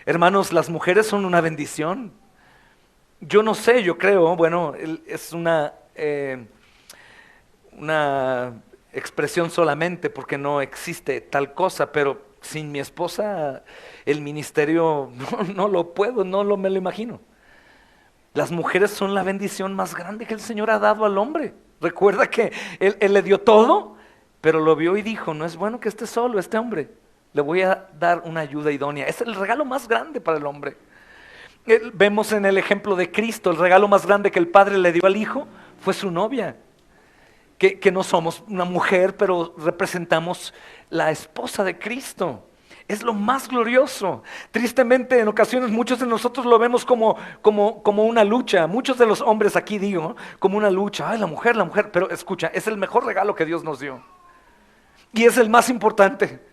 Hermanos, las mujeres son una bendición. Yo no sé, yo creo, bueno, es una expresión solamente porque no existe tal cosa, pero sin mi esposa el ministerio no lo puedo, me lo imagino. Las mujeres son la bendición más grande que el Señor ha dado al hombre. Recuerda que él le dio todo, pero lo vio y dijo, no es bueno que esté solo este hombre, le voy a dar una ayuda idónea. Es el regalo más grande para el hombre. Vemos en el ejemplo de Cristo, el regalo más grande que el Padre le dio al Hijo fue su novia, que no somos una mujer, pero representamos la esposa de Cristo. Es lo más glorioso. Tristemente, en ocasiones muchos de nosotros lo vemos como una lucha. Muchos de los hombres aquí digo, como una lucha. Ay, la mujer, pero escucha, es el mejor regalo que Dios nos dio. Y es el más importante.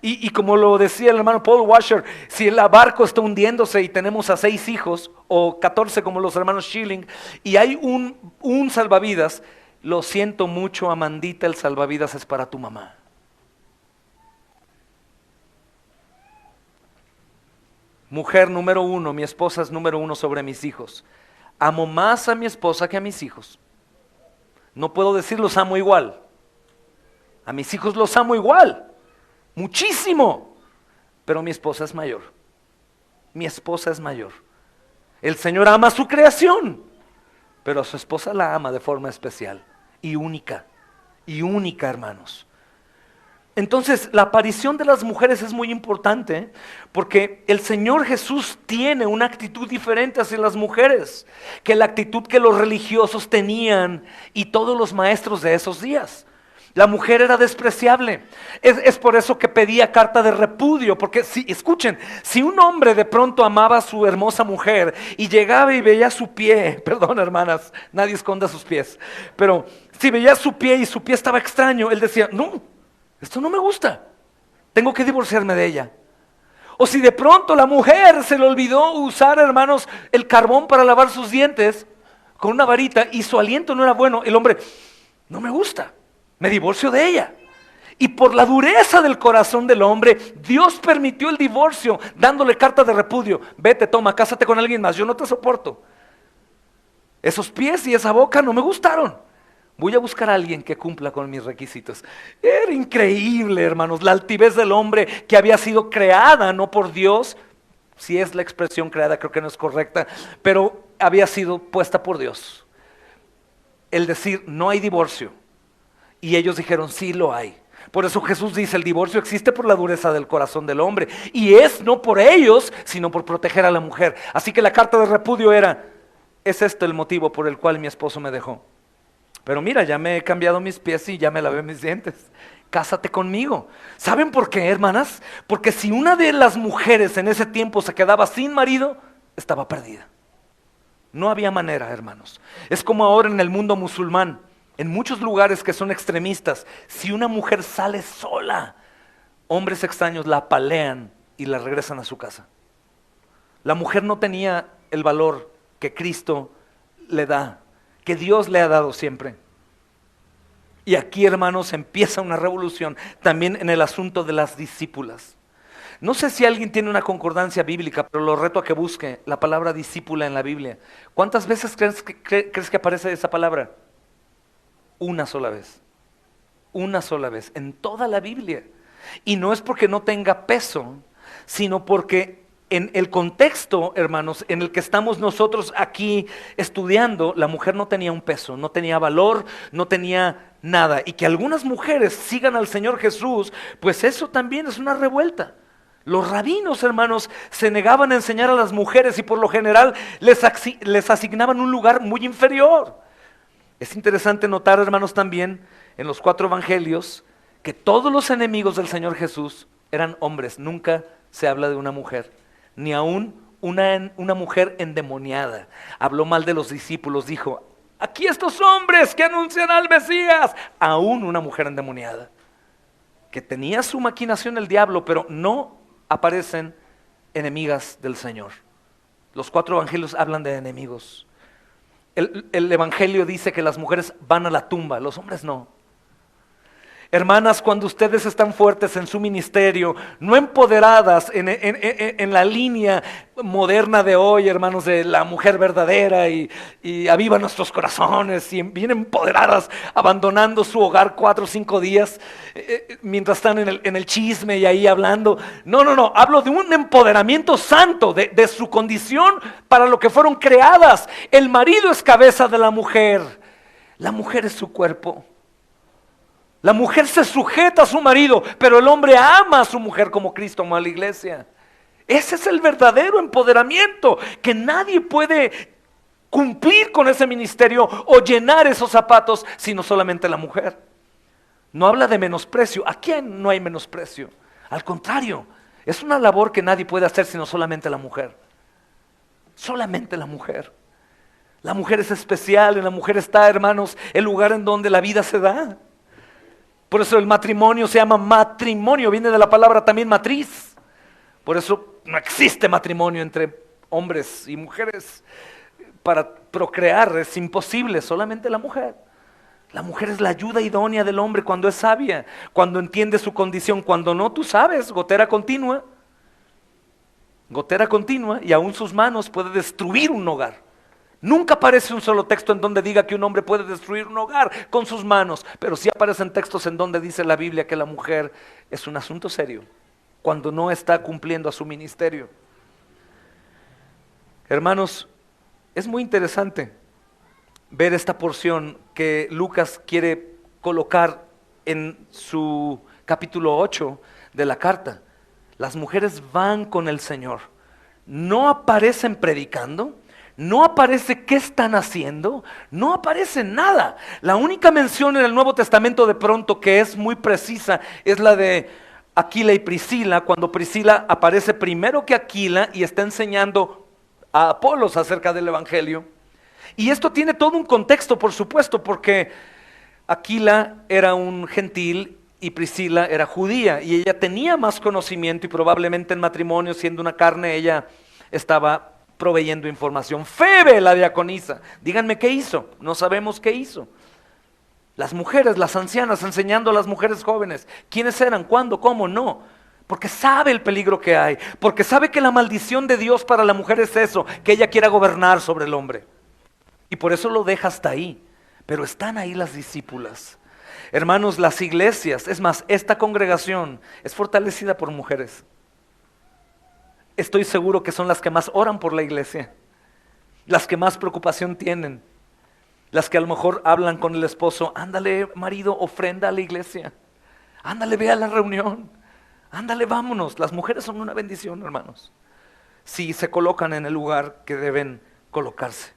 Y como lo decía el hermano Paul Washer, si el barco está hundiéndose y tenemos a 6 hijos, o 14 como los hermanos Schilling, y hay un salvavidas, lo siento mucho, Amandita, el salvavidas es para tu mamá. Mujer número 1, mi esposa es número 1 sobre mis hijos. Amo más a mi esposa que a mis hijos. No puedo decir los amo igual. A mis hijos los amo igual. Muchísimo, pero mi esposa es mayor. Mi esposa es mayor. El Señor ama a su creación, pero a su esposa la ama de forma especial y única, hermanos. Entonces, la aparición de las mujeres es muy importante porque el Señor Jesús tiene una actitud diferente hacia las mujeres que la actitud que los religiosos tenían y todos los maestros de esos días. La mujer era despreciable. Es por eso que pedía carta de repudio, porque si, escuchen, si un hombre de pronto amaba a su hermosa mujer y llegaba y veía su pie, perdón hermanas, nadie esconda sus pies, pero si veía su pie y su pie estaba extraño, él decía, no, esto no me gusta, tengo que divorciarme de ella. O si de pronto la mujer se le olvidó usar, hermanos, el carbón para lavar sus dientes con una varita y su aliento no era bueno, el hombre, no me gusta, me divorcio de ella. Y por la dureza del corazón del hombre, Dios permitió el divorcio, dándole carta de repudio. Vete, toma, cásate con alguien más, yo no te soporto. Esos pies y esa boca no me gustaron. Voy a buscar a alguien que cumpla con mis requisitos. Era increíble, hermanos, la altivez del hombre que había sido creada, no por Dios, si es la expresión creada, creo que no es correcta, pero había sido puesta por Dios. El decir, no hay divorcio. Y ellos dijeron, sí lo hay. Por eso Jesús dice, el divorcio existe por la dureza del corazón del hombre. Y es no por ellos, sino por proteger a la mujer. Así que la carta de repudio era, es este el motivo por el cual mi esposo me dejó. Pero mira, ya me he cambiado mis pies y ya me lavé mis dientes. Cásate conmigo. ¿Saben por qué, hermanas? Porque si una de las mujeres en ese tiempo se quedaba sin marido, estaba perdida. No había manera, hermanos. Es como ahora en el mundo musulmán. En muchos lugares que son extremistas, si una mujer sale sola, hombres extraños la apalean y la regresan a su casa. La mujer no tenía el valor que Cristo le da, que Dios le ha dado siempre. Y aquí, hermanos, empieza una revolución también en el asunto de las discípulas. No sé si alguien tiene una concordancia bíblica, pero lo reto a que busque la palabra discípula en la Biblia. ¿Cuántas veces crees que aparece esa palabra? Una sola vez, en toda la Biblia. Y no es porque no tenga peso, sino porque en el contexto, hermanos, en el que estamos nosotros aquí estudiando, la mujer no tenía un peso, no tenía valor, no tenía nada. Y que algunas mujeres sigan al Señor Jesús, pues eso también es una revuelta. Los rabinos, hermanos, se negaban a enseñar a las mujeres y por lo general les asignaban un lugar muy inferior. Es interesante notar, hermanos, también en los 4 evangelios que todos los enemigos del Señor Jesús eran hombres. Nunca se habla de una mujer, ni aún una mujer endemoniada. Habló mal de los discípulos, dijo, aquí estos hombres que anuncian al Mesías, aún una mujer endemoniada, que tenía su maquinación el diablo, pero no aparecen enemigas del Señor. Los 4 evangelios hablan de enemigos. El evangelio dice que las mujeres van a la tumba, los hombres no. Hermanas, cuando ustedes están fuertes en su ministerio, no empoderadas en la línea moderna de hoy, hermanos, de la mujer verdadera y aviva nuestros corazones, y bien empoderadas, abandonando su hogar 4 o 5 días, mientras están en el chisme y ahí hablando. No, hablo de un empoderamiento santo, de su condición para lo que fueron creadas. El marido es cabeza de la mujer es su cuerpo. La mujer se sujeta a su marido, pero el hombre ama a su mujer como Cristo amó a la iglesia. Ese es el verdadero empoderamiento, que nadie puede cumplir con ese ministerio o llenar esos zapatos, sino solamente la mujer. No habla de menosprecio. ¿A quién no hay menosprecio? Al contrario, es una labor que nadie puede hacer sino solamente la mujer. Solamente la mujer. La mujer es especial, en la mujer está, hermanos, el lugar en donde la vida se da. Por eso el matrimonio se llama matrimonio, viene de la palabra también matriz. Por eso no existe matrimonio entre hombres y mujeres para procrear, es imposible, solamente la mujer. La mujer es la ayuda idónea del hombre cuando es sabia, cuando entiende su condición. Cuando no, tú sabes, gotera continua, y aún sus manos puede destruir un hogar. Nunca aparece un solo texto en donde diga que un hombre puede destruir un hogar con sus manos, pero sí aparecen textos en donde dice la Biblia que la mujer es un asunto serio cuando no está cumpliendo a su ministerio. Hermanos, es muy interesante ver esta porción que Lucas quiere colocar en su capítulo 8 de la carta. Las mujeres van con el Señor, no aparecen predicando, no aparece qué están haciendo, no aparece nada. La única mención en el Nuevo Testamento de pronto que es muy precisa es la de Aquila y Priscila, cuando Priscila aparece primero que Aquila y está enseñando a Apolos acerca del Evangelio. Y esto tiene todo un contexto, por supuesto, porque Aquila era un gentil y Priscila era judía, y ella tenía más conocimiento y probablemente en matrimonio, siendo una carne, ella estaba proveyendo información. Febe, la diaconisa, díganme qué hizo, no sabemos qué hizo. Las mujeres, las ancianas, enseñando a las mujeres jóvenes, ¿quiénes eran? ¿Cuándo? ¿Cómo? No, porque sabe el peligro que hay, porque sabe que la maldición de Dios para la mujer es eso, que ella quiera gobernar sobre el hombre. Y por eso lo deja hasta ahí, pero están ahí las discípulas. Hermanos, las iglesias, es más, esta congregación es fortalecida por mujeres. Estoy seguro que son las que más oran por la iglesia, las que más preocupación tienen, las que a lo mejor hablan con el esposo, ándale marido, ofrenda a la iglesia, ándale ve a la reunión, ándale vámonos. Las mujeres son una bendición, hermanos, si se colocan en el lugar que deben colocarse.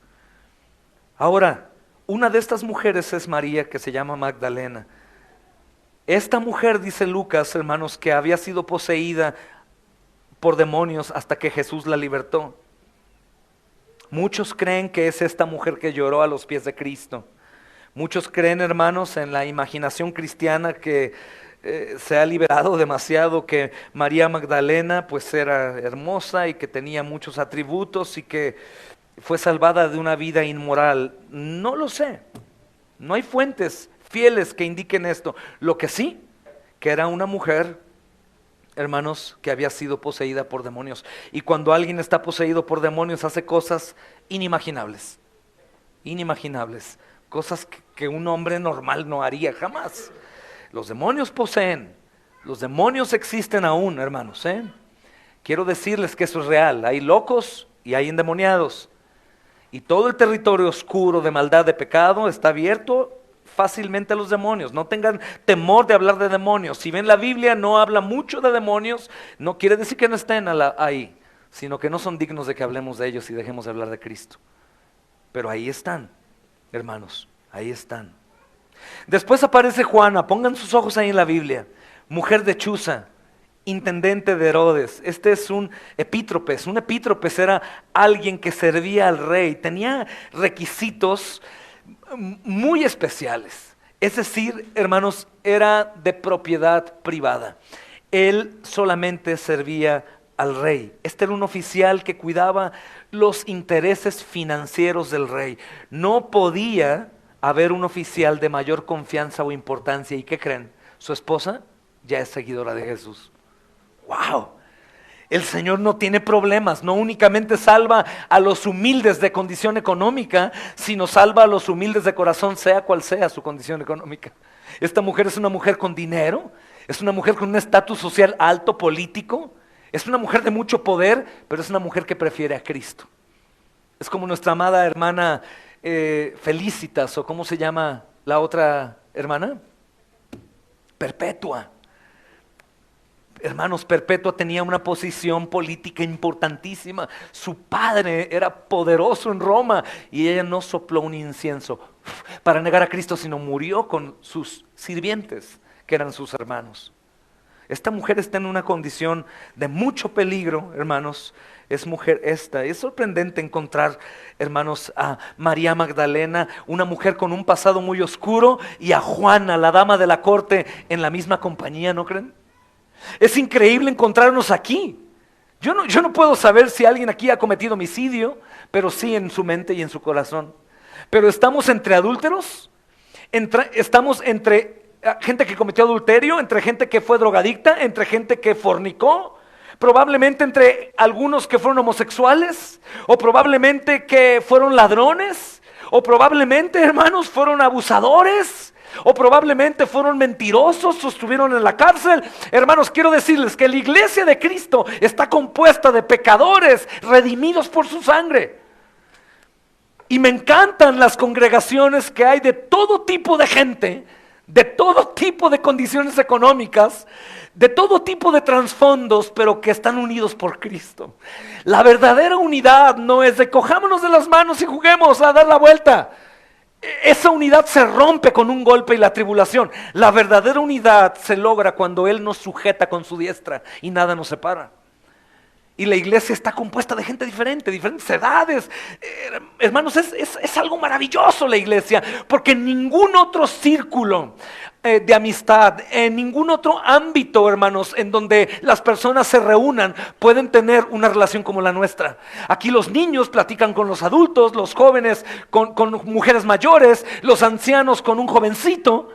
Ahora, una de estas mujeres es María, que se llama Magdalena. Esta mujer, dice Lucas, hermanos, que había sido poseída por demonios hasta que Jesús la libertó. Muchos creen que es esta mujer que lloró a los pies de Cristo. Muchos creen, hermanos, en la imaginación cristiana que se ha liberado demasiado, que María Magdalena pues era hermosa y que tenía muchos atributos y que fue salvada de una vida inmoral. No lo sé, no hay fuentes fieles que indiquen esto. Lo que sí, que era una mujer, hermanos, que había sido poseída por demonios. Y cuando alguien está poseído por demonios hace cosas inimaginables, cosas que un hombre normal no haría jamás. Los demonios poseen, los demonios existen aún, hermanos, Quiero decirles que eso es real, hay locos y hay endemoniados. Y todo el territorio oscuro de maldad, de pecado, está abierto fácilmente a los demonios. No tengan temor de hablar de demonios. Si ven la Biblia no habla mucho de demonios, no quiere decir que no estén ahí, sino que no son dignos de que hablemos de ellos y dejemos de hablar de Cristo. Pero ahí están, hermanos, ahí están. Después aparece Juana, pongan sus ojos ahí en la Biblia, mujer de Chuza, intendente de Herodes. Este es un epítropes. Un epítropes era alguien que servía al rey, tenía requisitos muy especiales. Es decir, hermanos, era de propiedad privada. Él solamente servía al rey. Este era un oficial que cuidaba los intereses financieros del rey. No podía haber un oficial de mayor confianza o importancia. ¿Y qué creen? Su esposa ya es seguidora de Jesús. ¡Wow! El Señor no tiene problemas, no únicamente salva a los humildes de condición económica, sino salva a los humildes de corazón, sea cual sea su condición económica. Esta mujer es una mujer con dinero, es una mujer con un estatus social alto, político, es una mujer de mucho poder, pero es una mujer que prefiere a Cristo. Es como nuestra amada hermana Felicitas, o ¿cómo se llama la otra hermana? Perpetua. Hermanos, Perpetua tenía una posición política importantísima. Su padre era poderoso en Roma y ella no sopló un incienso para negar a Cristo, sino murió con sus sirvientes, que eran sus hermanos. Esta mujer está en una condición de mucho peligro, hermanos. Es mujer esta. Es sorprendente encontrar, hermanos, a María Magdalena, una mujer con un pasado muy oscuro, y a Juana, la dama de la corte, en la misma compañía, ¿no creen? Es increíble encontrarnos aquí. Yo no puedo saber si alguien aquí ha cometido homicidio, pero sí en su mente y en su corazón. Pero estamos entre adúlteros, estamos entre gente que cometió adulterio, entre gente que fue drogadicta, entre gente que fornicó, probablemente entre algunos que fueron homosexuales, o probablemente que fueron ladrones, o probablemente, hermanos, fueron abusadores, o probablemente fueron mentirosos o estuvieron en la cárcel. Hermanos, quiero decirles que la iglesia de Cristo está compuesta de pecadores redimidos por su sangre. Y me encantan las congregaciones que hay de todo tipo de gente, de todo tipo de condiciones económicas, de todo tipo de trasfondos, pero que están unidos por Cristo. La verdadera unidad no es de cojámonos de las manos y juguemos a dar la vuelta. Esa unidad se rompe con un golpe y la tribulación. La verdadera unidad se logra cuando Él nos sujeta con su diestra y nada nos separa. Y la iglesia está compuesta de gente diferente, diferentes edades. Hermanos, es algo maravilloso la iglesia, porque en ningún otro círculo de amistad, en ningún otro ámbito, hermanos, en donde las personas se reúnan, pueden tener una relación como la nuestra. Aquí los niños platican con los adultos, los jóvenes con mujeres mayores, los ancianos con un jovencito,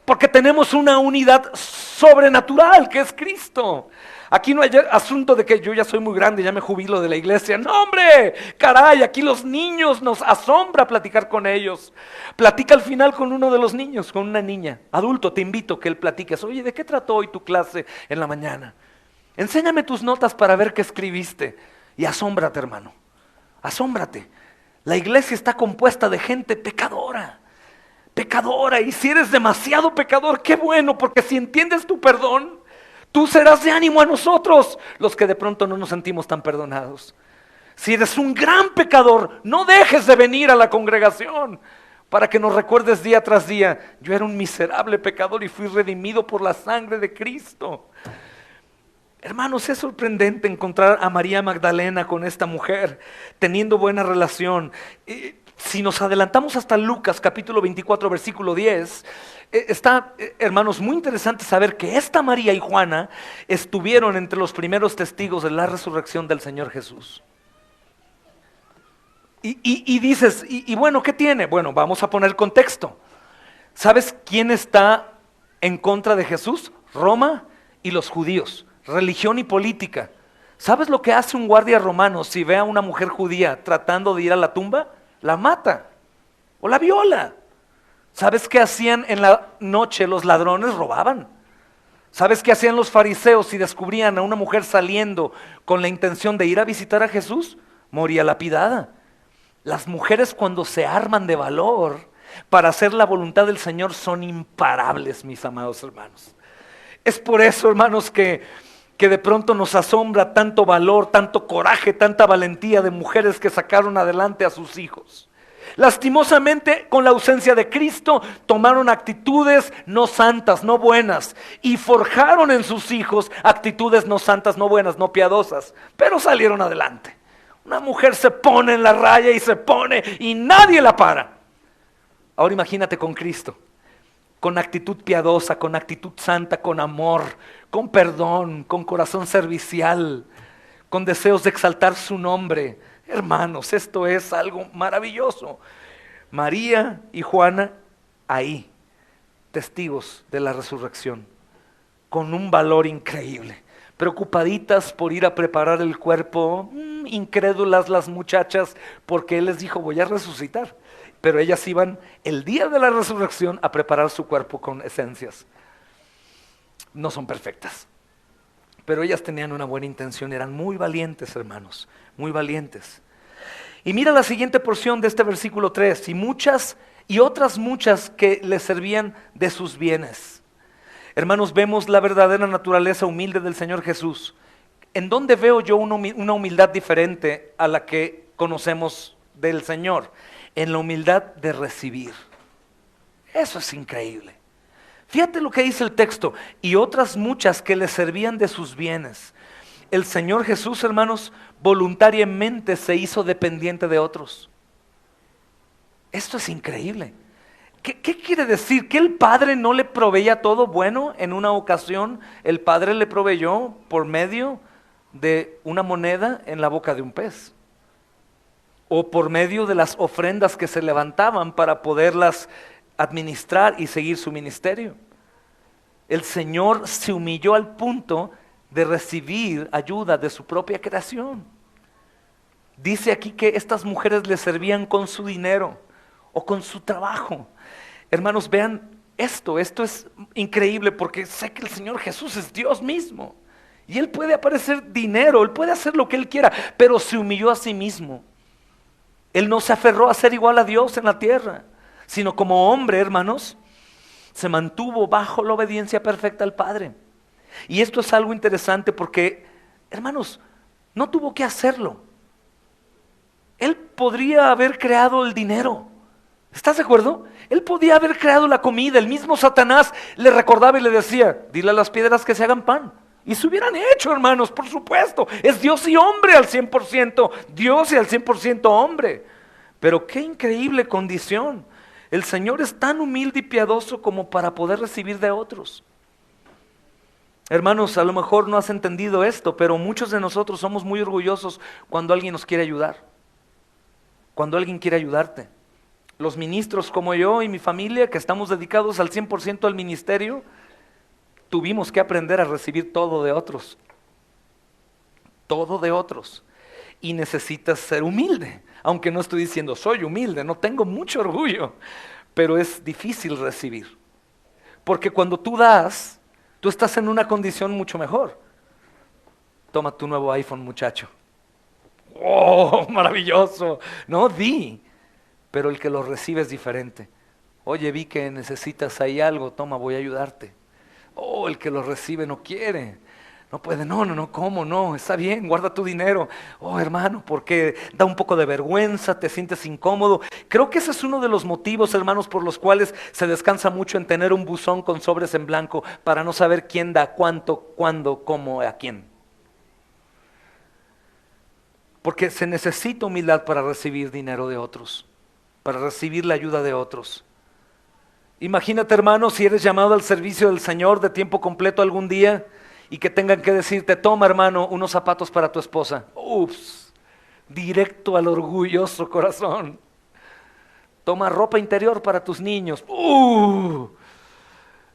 porque tenemos una unidad sobrenatural que es Cristo. Aquí no hay asunto de que yo ya soy muy grande, ya me jubilo de la iglesia. No, hombre, caray, aquí los niños nos asombra platicar con ellos. Platica al final con uno de los niños, con una niña. Adulto, te invito a que él platiques. Oye, ¿de qué trató hoy tu clase en la mañana? Enséñame tus notas para ver qué escribiste. Y asómbrate, hermano, asómbrate. La iglesia está compuesta de gente pecadora. Pecadora, y si eres demasiado pecador, qué bueno, porque si entiendes tu perdón, tú serás de ánimo a nosotros, los que de pronto no nos sentimos tan perdonados. Si eres un gran pecador, no dejes de venir a la congregación, para que nos recuerdes día tras día, yo era un miserable pecador y fui redimido por la sangre de Cristo. Hermanos, es sorprendente encontrar a María Magdalena con esta mujer, teniendo buena relación. Si nos adelantamos hasta Lucas capítulo 24 versículo 10, está, hermanos, muy interesante saber que esta María y Juana estuvieron entre los primeros testigos de la resurrección del Señor Jesús. Y dices, y bueno, ¿qué tiene? Bueno, vamos a poner contexto. ¿Sabes quién está en contra de Jesús? Roma y los judíos, religión y política. ¿Sabes lo que hace un guardia romano si ve a una mujer judía tratando de ir a la tumba? La mata o la viola. ¿Sabes qué hacían en la noche los ladrones? Robaban. ¿Sabes qué hacían los fariseos si descubrían a una mujer saliendo con la intención de ir a visitar a Jesús? Moría lapidada. Las mujeres, cuando se arman de valor para hacer la voluntad del Señor, son imparables, mis amados hermanos. Es por eso, hermanos, que de pronto nos asombra tanto valor, tanto coraje, tanta valentía de mujeres que sacaron adelante a sus hijos. Lastimosamente, con la ausencia de Cristo, tomaron actitudes no santas, no buenas, y forjaron en sus hijos actitudes no santas, no buenas, no piadosas, pero salieron adelante. Una mujer se pone en la raya y se pone y nadie la para. Ahora imagínate con Cristo, con actitud piadosa, con actitud santa, con amor, con perdón, con corazón servicial, con deseos de exaltar su nombre. Hermanos, esto es algo maravilloso. María y Juana ahí, testigos de la resurrección, con un valor increíble, preocupaditas por ir a preparar el cuerpo, incrédulas las muchachas, porque Él les dijo, voy a resucitar. Pero ellas iban el día de la resurrección a preparar su cuerpo con esencias. No son perfectas, pero ellas tenían una buena intención, eran muy valientes, hermanos, muy valientes. Y mira la siguiente porción de este versículo 3, y otras muchas que le servían de sus bienes. Hermanos, vemos la verdadera naturaleza humilde del Señor Jesús. ¿En dónde veo yo una humildad diferente a la que conocemos del Señor? En la humildad de recibir. Eso es increíble. Fíjate lo que dice el texto, y otras muchas que le servían de sus bienes. El Señor Jesús, hermanos, voluntariamente se hizo dependiente de otros. Esto es increíble. ¿Qué quiere decir? ¿Que el Padre no le proveía todo? Bueno, en una ocasión el Padre le proveyó por medio de una moneda en la boca de un pez, o por medio de las ofrendas que se levantaban para poderlas administrar y seguir su ministerio. El Señor se humilló al punto de recibir ayuda de su propia creación. Dice aquí que estas mujeres le servían con su dinero o con su trabajo. Hermanos, vean esto es increíble, porque sé que el Señor Jesús es Dios mismo y Él puede aparecer dinero, Él puede hacer lo que Él quiera, pero se humilló a sí mismo. Él no se aferró a ser igual a Dios en la tierra, sino como hombre, hermanos, se mantuvo bajo la obediencia perfecta al Padre. Y esto es algo interesante porque, hermanos, no tuvo que hacerlo. Él podría haber creado el dinero. ¿Estás de acuerdo? Él podía haber creado la comida. El mismo Satanás le recordaba y le decía, dile a las piedras que se hagan pan. Y se hubieran hecho, hermanos, por supuesto. Es Dios y hombre al 100%. Dios y al 100% hombre. Pero qué increíble condición. El Señor es tan humilde y piadoso como para poder recibir de otros. Hermanos, a lo mejor no has entendido esto, pero muchos de nosotros somos muy orgullosos cuando alguien nos quiere ayudar. Cuando alguien quiere ayudarte. Los ministros como yo y mi familia, que estamos dedicados al 100% al ministerio, tuvimos que aprender a recibir todo de otros. Todo de otros. Y necesitas ser humilde. Aunque no estoy diciendo soy humilde, no tengo mucho orgullo, pero es difícil recibir. Porque cuando tú das, tú estás en una condición mucho mejor. Toma tu nuevo iPhone, muchacho. ¡Oh, maravilloso! No, di. Pero el que lo recibe es diferente. Oye, vi que necesitas ahí algo, toma, voy a ayudarte. Oh, el que lo recibe no quiere. No puede, no, ¿cómo no? Está bien, guarda tu dinero. Oh, hermano, porque da un poco de vergüenza, te sientes incómodo. Creo que ese es uno de los motivos, hermanos, por los cuales se descansa mucho en tener un buzón con sobres en blanco para no saber quién da cuánto, cuándo, cómo, a quién. Porque se necesita humildad para recibir dinero de otros, para recibir la ayuda de otros. Imagínate, hermano, si eres llamado al servicio del Señor de tiempo completo algún día y que tengan que decirte, toma, hermano, unos zapatos para tu esposa. Ups, directo al orgulloso corazón. Toma ropa interior para tus niños.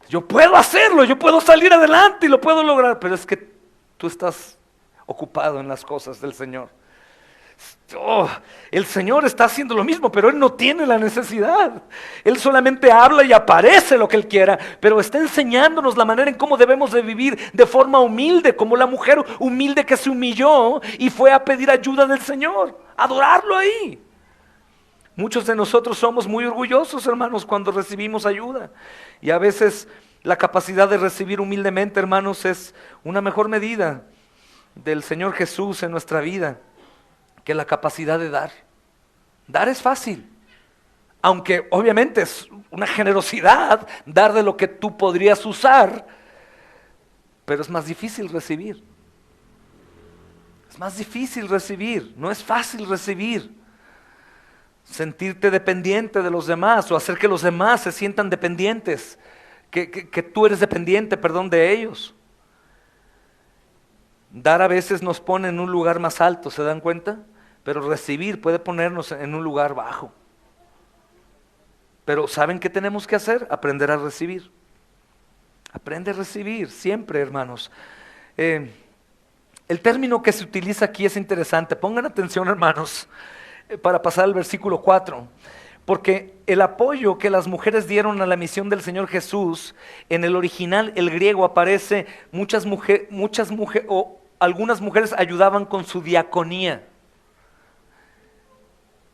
Yo puedo hacerlo, yo puedo salir adelante y lo puedo lograr, pero es que tú estás ocupado en las cosas del Señor. Oh, el Señor está haciendo lo mismo, pero Él no tiene la necesidad. Él solamente habla y aparece lo que Él quiera, pero está enseñándonos la manera en cómo debemos de vivir de forma humilde, como la mujer humilde que se humilló y fue a pedir ayuda del Señor, adorarlo ahí. Muchos de nosotros somos muy orgullosos, hermanos, cuando recibimos ayuda, y a veces la capacidad de recibir humildemente, hermanos, es una mejor medida del Señor Jesús en nuestra vida que la capacidad de dar. Dar es fácil, aunque obviamente es una generosidad dar de lo que tú podrías usar, pero es más difícil recibir. Es más difícil recibir, no es fácil recibir. Sentirte dependiente de los demás o hacer que los demás se sientan dependientes, que tú eres dependiente, de ellos. Dar a veces nos pone en un lugar más alto, ¿se dan cuenta? Pero recibir puede ponernos en un lugar bajo. Pero ¿saben qué tenemos que hacer? Aprender a recibir. Aprende a recibir, siempre, hermanos. El término que se utiliza aquí es interesante. Pongan atención, hermanos, para pasar al versículo 4. Porque el apoyo que las mujeres dieron a la misión del Señor Jesús, en el original, el griego, aparece algunas mujeres ayudaban con su diaconía.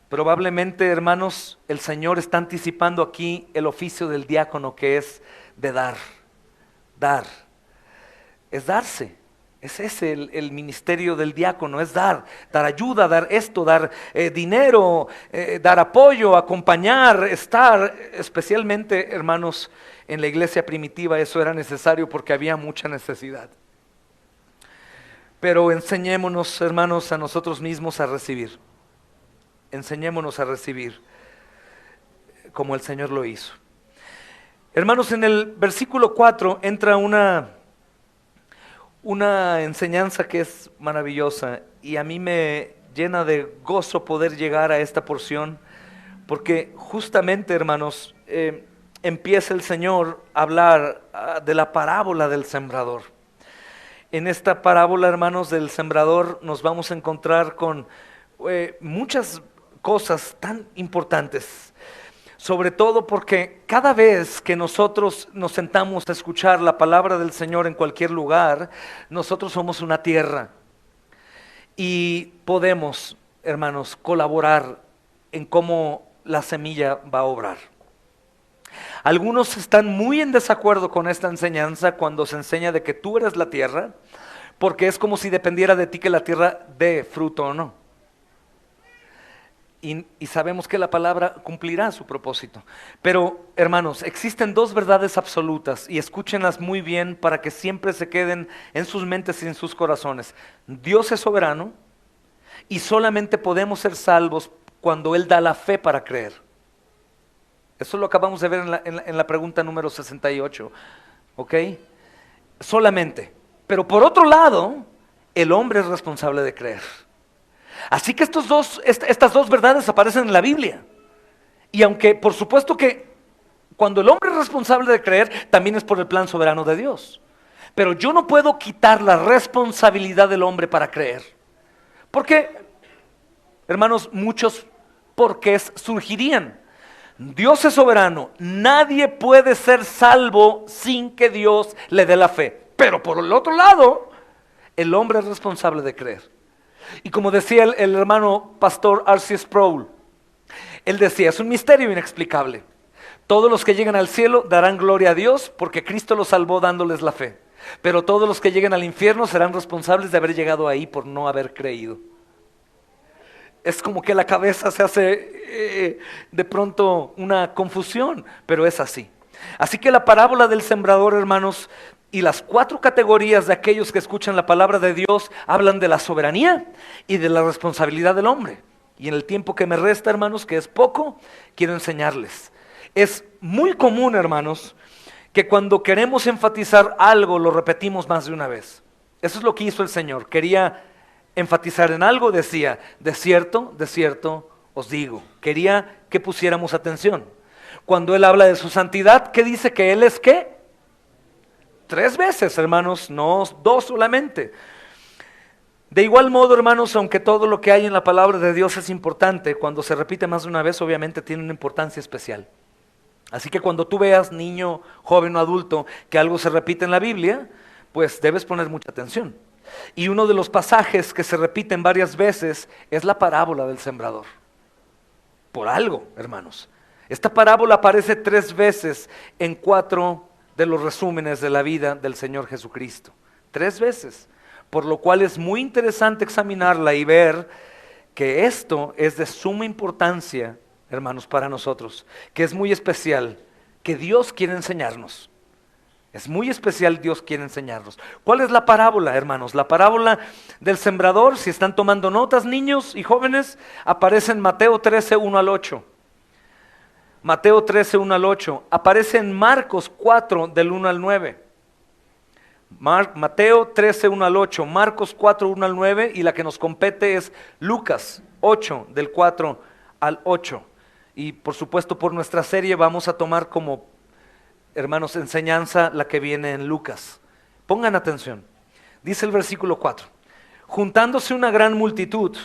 Probablemente, hermanos, el Señor está anticipando aquí el oficio del diácono, que es de dar. Dar. Es darse. Es ese el ministerio del diácono, es dar ayuda, dar esto, dar dinero, dar apoyo, acompañar, estar. Especialmente, hermanos, en la iglesia primitiva eso era necesario porque había mucha necesidad. Pero enseñémonos, hermanos, a nosotros mismos a recibir. Enseñémonos a recibir como el Señor lo hizo. Hermanos, en el versículo 4 entra una enseñanza que es maravillosa y a mí me llena de gozo poder llegar a esta porción, porque justamente, hermanos, empieza el Señor a hablar de la parábola del sembrador. En esta parábola, hermanos, del sembrador nos vamos a encontrar con muchas cosas tan importantes, sobre todo porque cada vez que nosotros nos sentamos a escuchar la palabra del Señor en cualquier lugar, nosotros somos una tierra y podemos, hermanos, colaborar en cómo la semilla va a obrar. Algunos están muy en desacuerdo con esta enseñanza cuando se enseña de que tú eres la tierra, porque es como si dependiera de ti que la tierra dé fruto o no. Y sabemos que la palabra cumplirá su propósito. Pero, hermanos, existen dos verdades absolutas, y escúchenlas muy bien para que siempre se queden en sus mentes y en sus corazones. Dios es soberano, y solamente podemos ser salvos cuando Él da la fe para creer. Eso lo acabamos de ver en la pregunta número 68, ¿ok? Solamente. Pero por otro lado, el hombre es responsable de creer. Así que estas dos verdades aparecen en la Biblia. Y aunque por supuesto que cuando el hombre es responsable de creer, también es por el plan soberano de Dios. Pero yo no puedo quitar la responsabilidad del hombre para creer. Porque, hermanos, muchos porqués surgirían. Dios es soberano, nadie puede ser salvo sin que Dios le dé la fe. Pero por el otro lado, el hombre es responsable de creer. Y como decía el hermano pastor R.C. Sproul, él decía, es un misterio inexplicable. Todos los que llegan al cielo darán gloria a Dios porque Cristo los salvó dándoles la fe. Pero todos los que lleguen al infierno serán responsables de haber llegado ahí por no haber creído. Es como que la cabeza se hace de pronto una confusión, pero es así. Así que la parábola del sembrador, hermanos, y las 4 categorías de aquellos que escuchan la palabra de Dios hablan de la soberanía y de la responsabilidad del hombre. Y en el tiempo que me resta, hermanos, que es poco, quiero enseñarles. Es muy común, hermanos, que cuando queremos enfatizar algo lo repetimos más de una vez. Eso es lo que hizo el Señor. Quería enfatizar en algo, decía, de cierto os digo. Quería que pusiéramos atención. Cuando Él habla de su santidad, ¿qué dice que Él es qué? 3 veces, hermanos, no 2 solamente. De igual modo, hermanos, aunque todo lo que hay en la palabra de Dios es importante, cuando se repite más de una vez, obviamente tiene una importancia especial. Así que cuando tú veas, niño, joven o adulto, que algo se repite en la Biblia, pues debes poner mucha atención. Y uno de los pasajes que se repiten varias veces es la parábola del sembrador. Por algo, hermanos. Esta parábola aparece 3 veces en 4 de los resúmenes de la vida del Señor Jesucristo. 3 veces. Por lo cual es muy interesante examinarla y ver que esto es de suma importancia, hermanos, para nosotros. Que es muy especial, que Dios quiere enseñarnos. Es muy especial, Dios quiere enseñarnos. ¿Cuál es la parábola, hermanos? La parábola del sembrador, si están tomando notas, niños y jóvenes, aparece en Mateo 13, 1 al 8. Mateo 13, 1 al 8. Aparece en Marcos 4, del 1 al 9. Mateo 13, 1 al 8. Marcos 4, 1 al 9. Y la que nos compete es Lucas 8, del 4 al 8. Y por supuesto por nuestra serie vamos a tomar como, hermanos, enseñanza la que viene en Lucas. Pongan atención. Dice el versículo 4. Juntándose una gran multitud,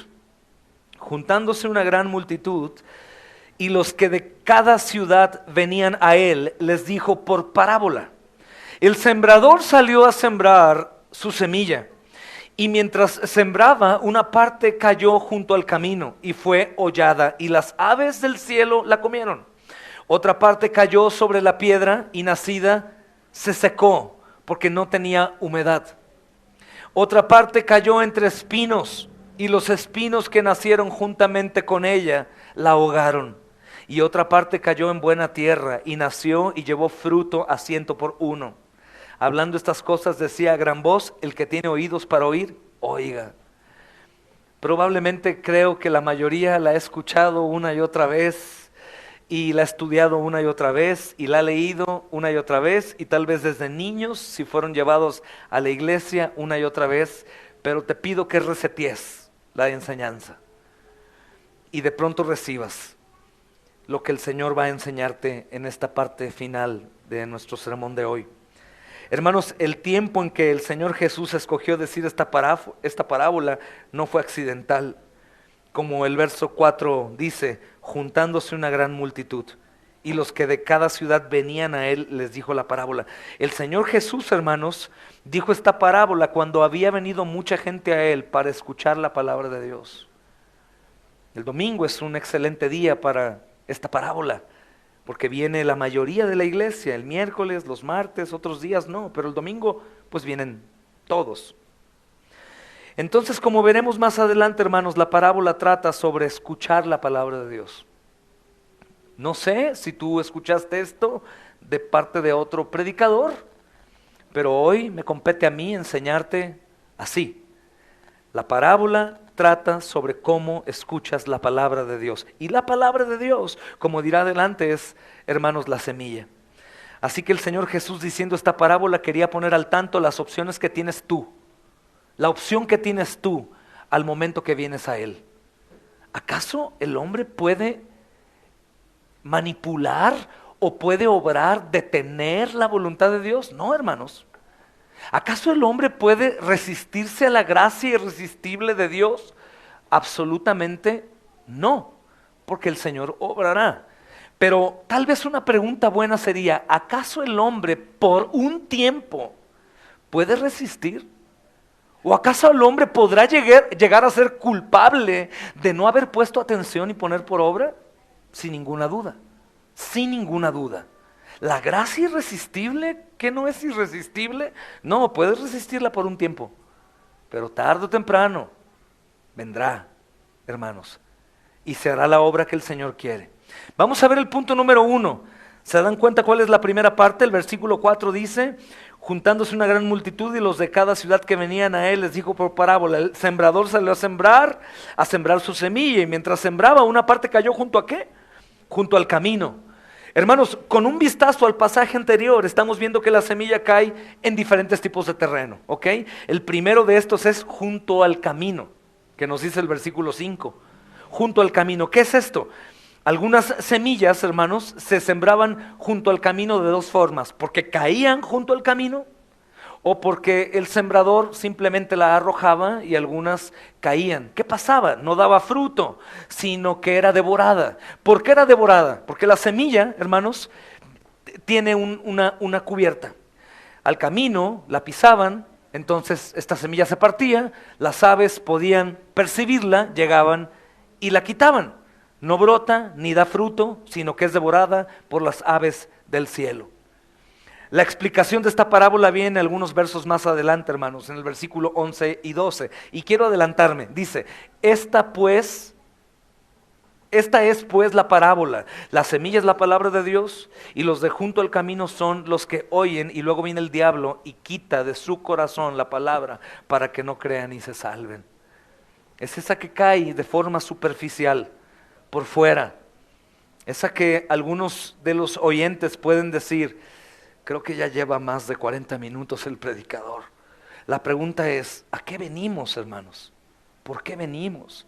y los que de cada ciudad venían a él, les dijo por parábola: el sembrador salió a sembrar su semilla, y mientras sembraba, una parte cayó junto al camino, y fue hollada, y las aves del cielo la comieron. Otra parte cayó sobre la piedra, y nacida se secó, porque no tenía humedad. Otra parte cayó entre espinos, y los espinos que nacieron juntamente con ella la ahogaron. Y otra parte cayó en buena tierra, y nació y llevó fruto a 100 por 1. Hablando estas cosas decía a gran voz: el que tiene oídos para oír, oiga. Probablemente creo que la mayoría la ha escuchado una y otra vez, y la ha estudiado una y otra vez, y la ha leído una y otra vez, y tal vez desde niños, si fueron llevados a la iglesia, una y otra vez, pero te pido que resetees la enseñanza, y de pronto recibas lo que el Señor va a enseñarte en esta parte final de nuestro sermón de hoy. Hermanos, el tiempo en que el Señor Jesús escogió decir esta parábola no fue accidental. Como el verso 4 dice, juntándose una gran multitud, y los que de cada ciudad venían a él, les dijo la parábola. El Señor Jesús, hermanos, dijo esta parábola cuando había venido mucha gente a él para escuchar la palabra de Dios. El domingo es un excelente día para esta parábola. porque viene la mayoría de la iglesia, el miércoles, los martes, otros días no, pero el domingo pues vienen todos. Entonces, como veremos más adelante, hermanos, la parábola trata sobre escuchar la palabra de Dios. No sé si tú escuchaste esto de parte de otro predicador, pero hoy me compete a mí enseñarte así. La parábola trata sobre cómo escuchas la palabra de Dios. Y la palabra de Dios, como dirá adelante, es, hermanos, la semilla. Así que el Señor Jesús, diciendo esta parábola, quería poner al tanto las opciones que tienes tú. La opción que tienes tú al momento que vienes a Él. ¿Acaso el hombre puede manipular o puede obrar, detener la voluntad de Dios? No, hermanos. ¿Acaso el hombre puede resistirse a la gracia irresistible de Dios? Absolutamente no, porque el Señor obrará. Pero tal vez una pregunta buena sería, ¿acaso el hombre por un tiempo puede resistir? ¿O acaso el hombre podrá llegar a ser culpable de no haber puesto atención y poner por obra? Sin ninguna duda, sin ninguna duda. La gracia irresistible, ¿qué no es irresistible? No, puedes resistirla por un tiempo, pero tarde o temprano vendrá, hermanos, y se hará la obra que el Señor quiere. Vamos a ver el punto número 1. ¿Se dan cuenta cuál es la primera parte? El versículo 4 dice: juntándose una gran multitud y los de cada ciudad que venían a él, les dijo por parábola, el sembrador salió a sembrar su semilla, y mientras sembraba, una parte cayó ¿junto a qué? Junto al camino. Hermanos, con un vistazo al pasaje anterior, estamos viendo que la semilla cae en diferentes tipos de terreno, ¿ok? El primero de estos es junto al camino, que nos dice el versículo 5. Junto al camino, ¿qué es esto? Algunas semillas, hermanos, se sembraban junto al camino de dos formas: porque caían junto al camino, o porque el sembrador simplemente la arrojaba y algunas caían. ¿Qué pasaba? No daba fruto, sino que era devorada. ¿Por qué era devorada? Porque la semilla, hermanos, tiene una cubierta. Al camino la pisaban, entonces esta semilla se partía, las aves podían percibirla, llegaban y la quitaban. No brota ni da fruto, sino que es devorada por las aves del cielo. La explicación de esta parábola viene algunos versos más adelante, hermanos, en el versículo 11 y 12. Y quiero adelantarme. Dice, esta es pues la parábola. La semilla es la palabra de Dios, y los de junto al camino son los que oyen, y luego viene el diablo y quita de su corazón la palabra para que no crean y se salven. Es esa que cae de forma superficial, por fuera. Esa que algunos de los oyentes pueden decir: creo que ya lleva más de 40 minutos el predicador. La pregunta es, ¿a qué venimos, hermanos? ¿Por qué venimos?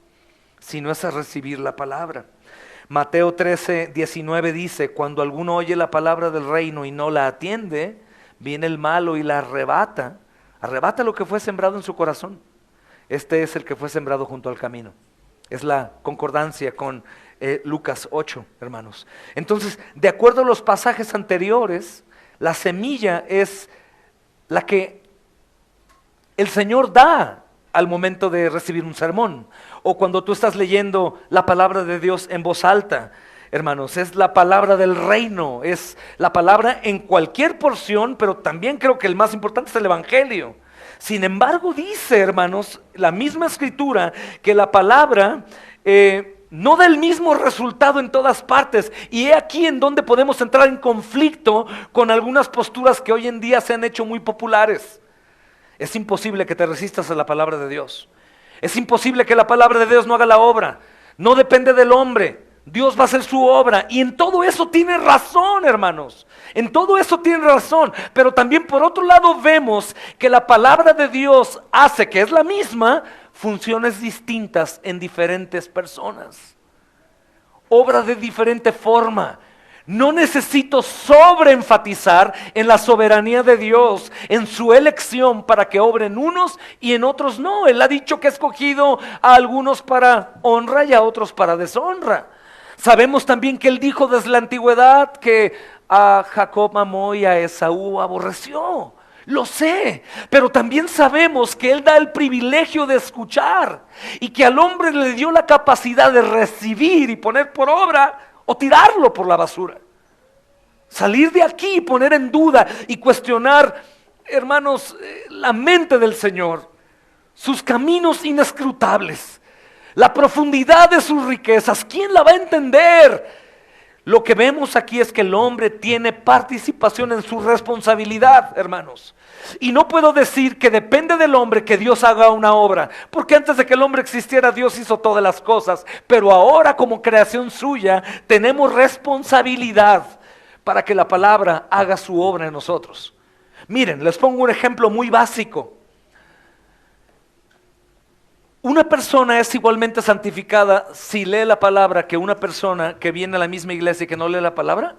Si no es a recibir la palabra. Mateo 13, 19 dice: cuando alguno oye la palabra del reino y no la atiende, viene el malo y la arrebata. Arrebata lo que fue sembrado en su corazón. Este es el que fue sembrado junto al camino. Es la concordancia con Lucas 8, hermanos. Entonces, de acuerdo a los pasajes anteriores, la semilla es la que el Señor da al momento de recibir un sermón, o cuando tú estás leyendo la palabra de Dios en voz alta. Hermanos, es la palabra del reino, es la palabra en cualquier porción, pero también creo que el más importante es el evangelio. Sin embargo, dice, hermanos, la misma escritura, que la palabra no da el mismo resultado en todas partes. Y he aquí en donde podemos entrar en conflicto con algunas posturas que hoy en día se han hecho muy populares. Es imposible que te resistas a la palabra de Dios. Es imposible que la palabra de Dios no haga la obra. No depende del hombre. Dios va a hacer su obra. Y en todo eso tiene razón, hermanos. En todo eso tiene razón. Pero también por otro lado vemos que la palabra de Dios hace, que es la misma, funciones distintas en diferentes personas. Obra de diferente forma. No necesito sobreenfatizar en la soberanía de Dios, en su elección para que obren unos y en otros no. Él ha dicho que ha escogido a algunos para honra y a otros para deshonra. Sabemos también que Él dijo desde la antigüedad que a Jacob amó y a Esaú aborreció. Lo sé, pero también sabemos que Él da el privilegio de escuchar y que al hombre le dio la capacidad de recibir y poner por obra o tirarlo por la basura. Salir de aquí y poner en duda y cuestionar, hermanos, la mente del Señor, sus caminos inescrutables, la profundidad de sus riquezas. ¿Quién la va a entender? Lo que vemos aquí es que el hombre tiene participación en su responsabilidad, hermanos. Y no puedo decir que depende del hombre que Dios haga una obra, porque antes de que el hombre existiera, Dios hizo todas las cosas. Pero ahora, como creación suya, tenemos responsabilidad para que la palabra haga su obra en nosotros. Miren, les pongo un ejemplo muy básico. Una persona es igualmente santificada si lee la palabra que una persona que viene a la misma iglesia y que no lee la palabra.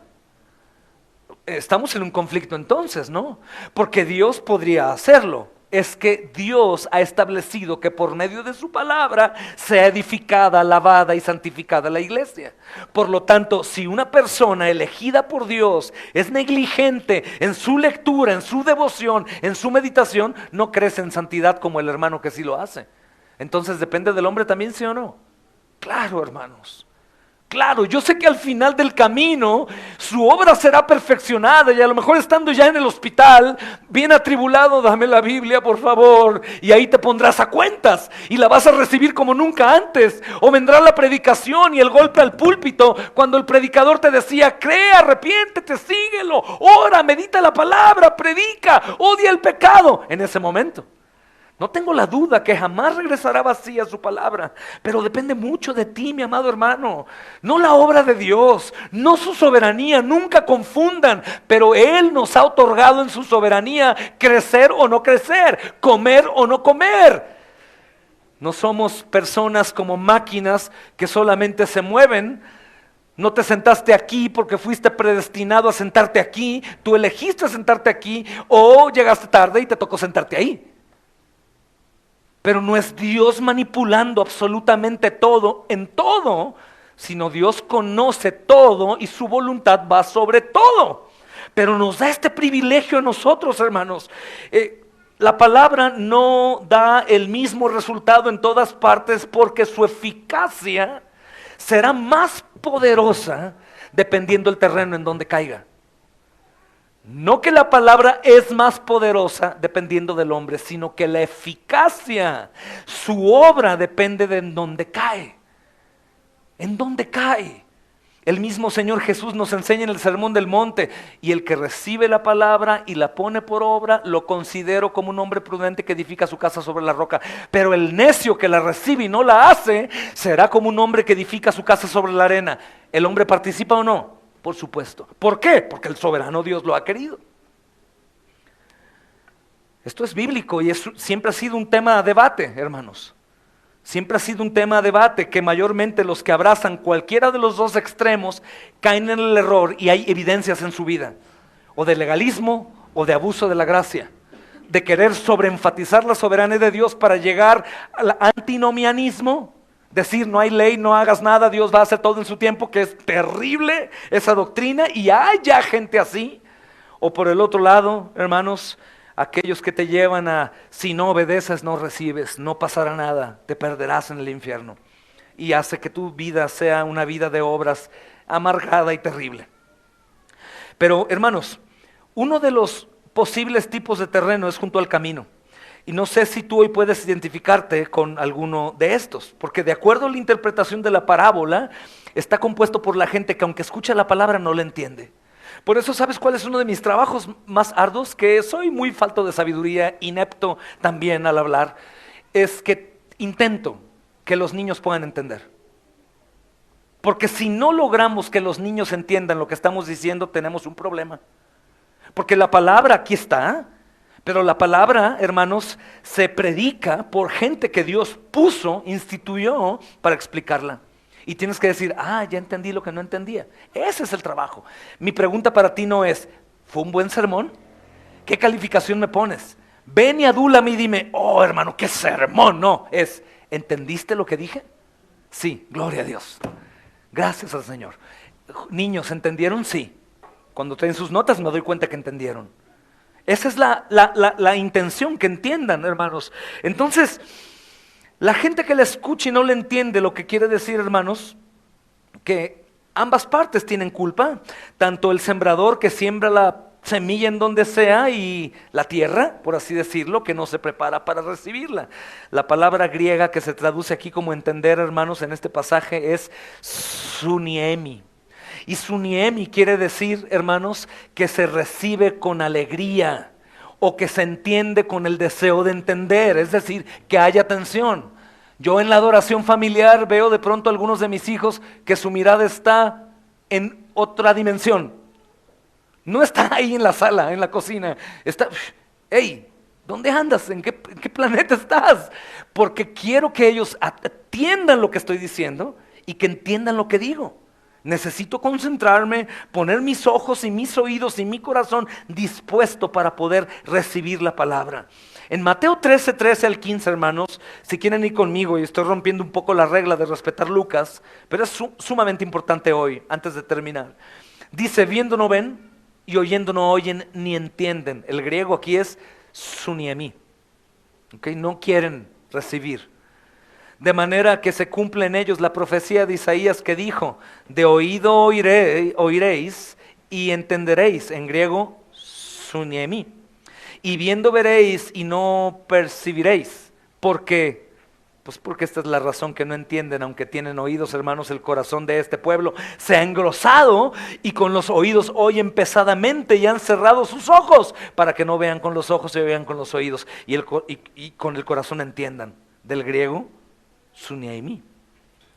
Estamos en un conflicto entonces, ¿no? Porque Dios podría hacerlo. Es que Dios ha establecido que por medio de su palabra sea edificada, alabada y santificada la iglesia. Por lo tanto, si una persona elegida por Dios es negligente en su lectura, en su devoción, en su meditación, no crece en santidad como el hermano que sí lo hace. Entonces, ¿depende del hombre también, sí o no? Claro, hermanos. Claro, yo sé que al final del camino su obra será perfeccionada y a lo mejor estando ya en el hospital, bien atribulado, dame la Biblia por favor, y ahí te pondrás a cuentas y la vas a recibir como nunca antes. O vendrá la predicación y el golpe al púlpito cuando el predicador te decía, cree, arrepiéntete, síguelo, ora, medita la palabra, predica, odia el pecado. En ese momento no tengo la duda que jamás regresará vacía su palabra, pero depende mucho de ti, mi amado hermano. No la obra de Dios, no su soberanía, nunca confundan, pero Él nos ha otorgado en su soberanía crecer o no crecer, comer o no comer. No somos personas como máquinas que solamente se mueven. No te sentaste aquí porque fuiste predestinado a sentarte aquí, tú elegiste sentarte aquí o llegaste tarde y te tocó sentarte ahí. Pero no es Dios manipulando absolutamente todo en todo, sino Dios conoce todo y su voluntad va sobre todo. Pero nos da este privilegio a nosotros, hermanos. La palabra no da el mismo resultado en todas partes porque su eficacia será más poderosa dependiendo del terreno en donde caiga. No que la palabra es más poderosa dependiendo del hombre, sino que la eficacia, su obra depende de en dónde cae. ¿En dónde cae? El mismo Señor Jesús nos enseña en el Sermón del Monte, y el que recibe la palabra y la pone por obra, lo considero como un hombre prudente que edifica su casa sobre la roca. Pero el necio que la recibe y no la hace, será como un hombre que edifica su casa sobre la arena. ¿El hombre participa o no? Por supuesto. ¿Por qué? Porque el soberano Dios lo ha querido. Esto es bíblico y siempre ha sido un tema de debate, hermanos. Siempre ha sido un tema de debate que mayormente los que abrazan cualquiera de los dos extremos caen en el error y hay evidencias en su vida. O de legalismo o de abuso de la gracia. De querer sobreenfatizar la soberanía de Dios para llegar al antinomianismo. Decir no hay ley, no hagas nada, Dios va a hacer todo en su tiempo, que es terrible esa doctrina y hay ya gente así. O por el otro lado, hermanos, aquellos que te llevan a si no obedeces no recibes, no pasará nada, te perderás en el infierno. Y hace que tu vida sea una vida de obras amargada y terrible. Pero hermanos, uno de los posibles tipos de terreno es junto al camino. Y no sé si tú hoy puedes identificarte con alguno de estos, porque de acuerdo a la interpretación de la parábola, está compuesto por la gente que aunque escucha la palabra no la entiende. Por eso, ¿sabes cuál es uno de mis trabajos más arduos? Que soy muy falto de sabiduría, inepto también al hablar, es que intento que los niños puedan entender. Porque si no logramos que los niños entiendan lo que estamos diciendo, tenemos un problema. Porque la palabra aquí está. Pero la palabra, hermanos, se predica por gente que Dios puso, instituyó para explicarla. Y tienes que decir, ya entendí lo que no entendía. Ese es el trabajo. Mi pregunta para ti no es, ¿fue un buen sermón? ¿Qué calificación me pones? Ven y adúlame y dime, oh hermano, qué sermón. No, es, ¿entendiste lo que dije? Sí, gloria a Dios. Gracias al Señor. Niños, ¿entendieron? Sí. Cuando traen sus notas me doy cuenta que entendieron. Esa es la intención, que entiendan, hermanos. Entonces, la gente que le escucha y no le entiende lo que quiere decir, hermanos, que Ambas partes tienen culpa, tanto el sembrador que siembra la semilla en donde sea y la tierra, por así decirlo, que no se prepara para recibirla. La palabra griega que se traduce aquí como entender, hermanos, en este pasaje es suniemi. Y suniemi quiere decir, hermanos, que se recibe con alegría o que se entiende con el deseo de entender, es decir, que haya atención. Yo en la adoración familiar veo de pronto a algunos de mis hijos que su mirada está en otra dimensión. No está ahí en la sala, en la cocina. Está, hey, ¿dónde andas? ¿En qué planeta estás? Porque quiero que ellos atiendan lo que estoy diciendo y que entiendan lo que digo. Necesito concentrarme, poner mis ojos y mis oídos y mi corazón dispuesto para poder recibir la palabra. En Mateo 13 al 15, hermanos, si quieren ir conmigo, y estoy rompiendo un poco la regla de respetar Lucas, pero es sumamente importante hoy, antes de terminar. Dice, viendo no ven, y oyendo no oyen ni entienden. El griego aquí es suniemi. ¿Okay? No quieren recibir. De manera que se cumple en ellos la profecía de Isaías que dijo, de oído oiréis y entenderéis. En griego, suniemi. Y viendo veréis y no percibiréis. Porque esta es la razón que no entienden, aunque tienen oídos, hermanos. El corazón de este pueblo se ha engrosado y con los oídos oyen pesadamente y han cerrado sus ojos para que no vean con los ojos y vean con los oídos y con el corazón entiendan. Del griego, suniemi,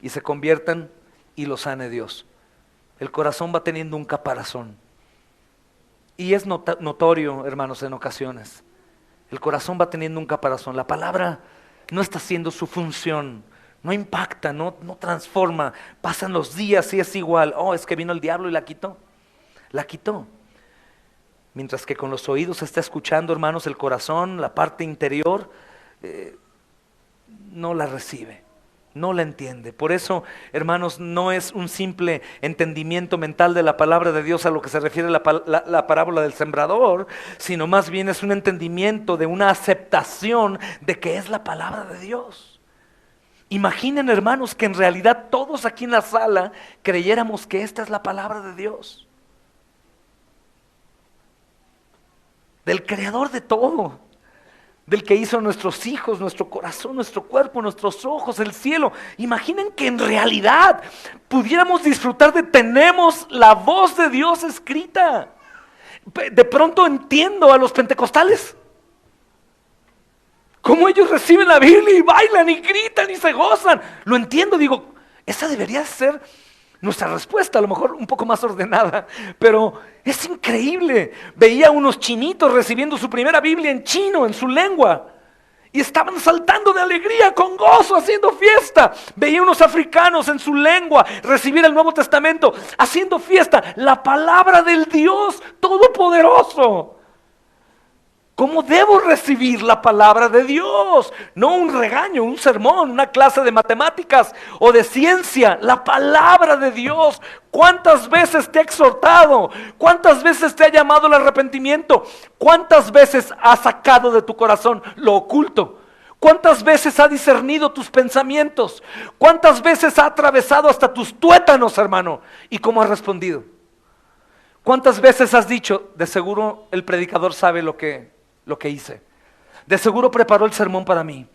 y se conviertan y los sane Dios. El corazón va teniendo un caparazón y es notorio, hermanos, en ocasiones. El corazón va teniendo un caparazón. La palabra no está haciendo su función, no impacta, no transforma. Pasan los días y es igual. Oh, es que vino el diablo y la quitó. La quitó. Mientras que con los oídos está escuchando, hermanos, el corazón, la parte interior, no la recibe, no la entiende. Por eso, hermanos, no es un simple entendimiento mental de la palabra de Dios a lo que se refiere la parábola del sembrador, sino más bien es un entendimiento de una aceptación de que es la palabra de Dios. Imaginen, hermanos, que en realidad todos aquí en la sala creyéramos que esta es la palabra de Dios, del creador de todo, del que hizo nuestros hijos, nuestro corazón, nuestro cuerpo, nuestros ojos, el cielo. Imaginen que en realidad pudiéramos disfrutar de tenemos la voz de Dios escrita. De pronto entiendo a los pentecostales, cómo ellos reciben la Biblia y bailan y gritan y se gozan. Lo entiendo, digo, esa debería ser nuestra respuesta, a lo mejor un poco más ordenada, pero es increíble. Veía unos chinitos recibiendo su primera Biblia en chino, en su lengua, y estaban saltando de alegría, con gozo, haciendo fiesta. Veía unos africanos en su lengua recibir el Nuevo Testamento, haciendo fiesta, la palabra del Dios Todopoderoso. ¿Cómo debo recibir la palabra de Dios? No un regaño, un sermón, una clase de matemáticas o de ciencia. La palabra de Dios. ¿Cuántas veces te ha exhortado? ¿Cuántas veces te ha llamado al arrepentimiento? ¿Cuántas veces ha sacado de tu corazón lo oculto? ¿Cuántas veces ha discernido tus pensamientos? ¿Cuántas veces ha atravesado hasta tus tuétanos, hermano? ¿Y cómo has respondido? ¿Cuántas veces has dicho, de seguro el predicador sabe lo que hice? De seguro preparó el sermón para mí.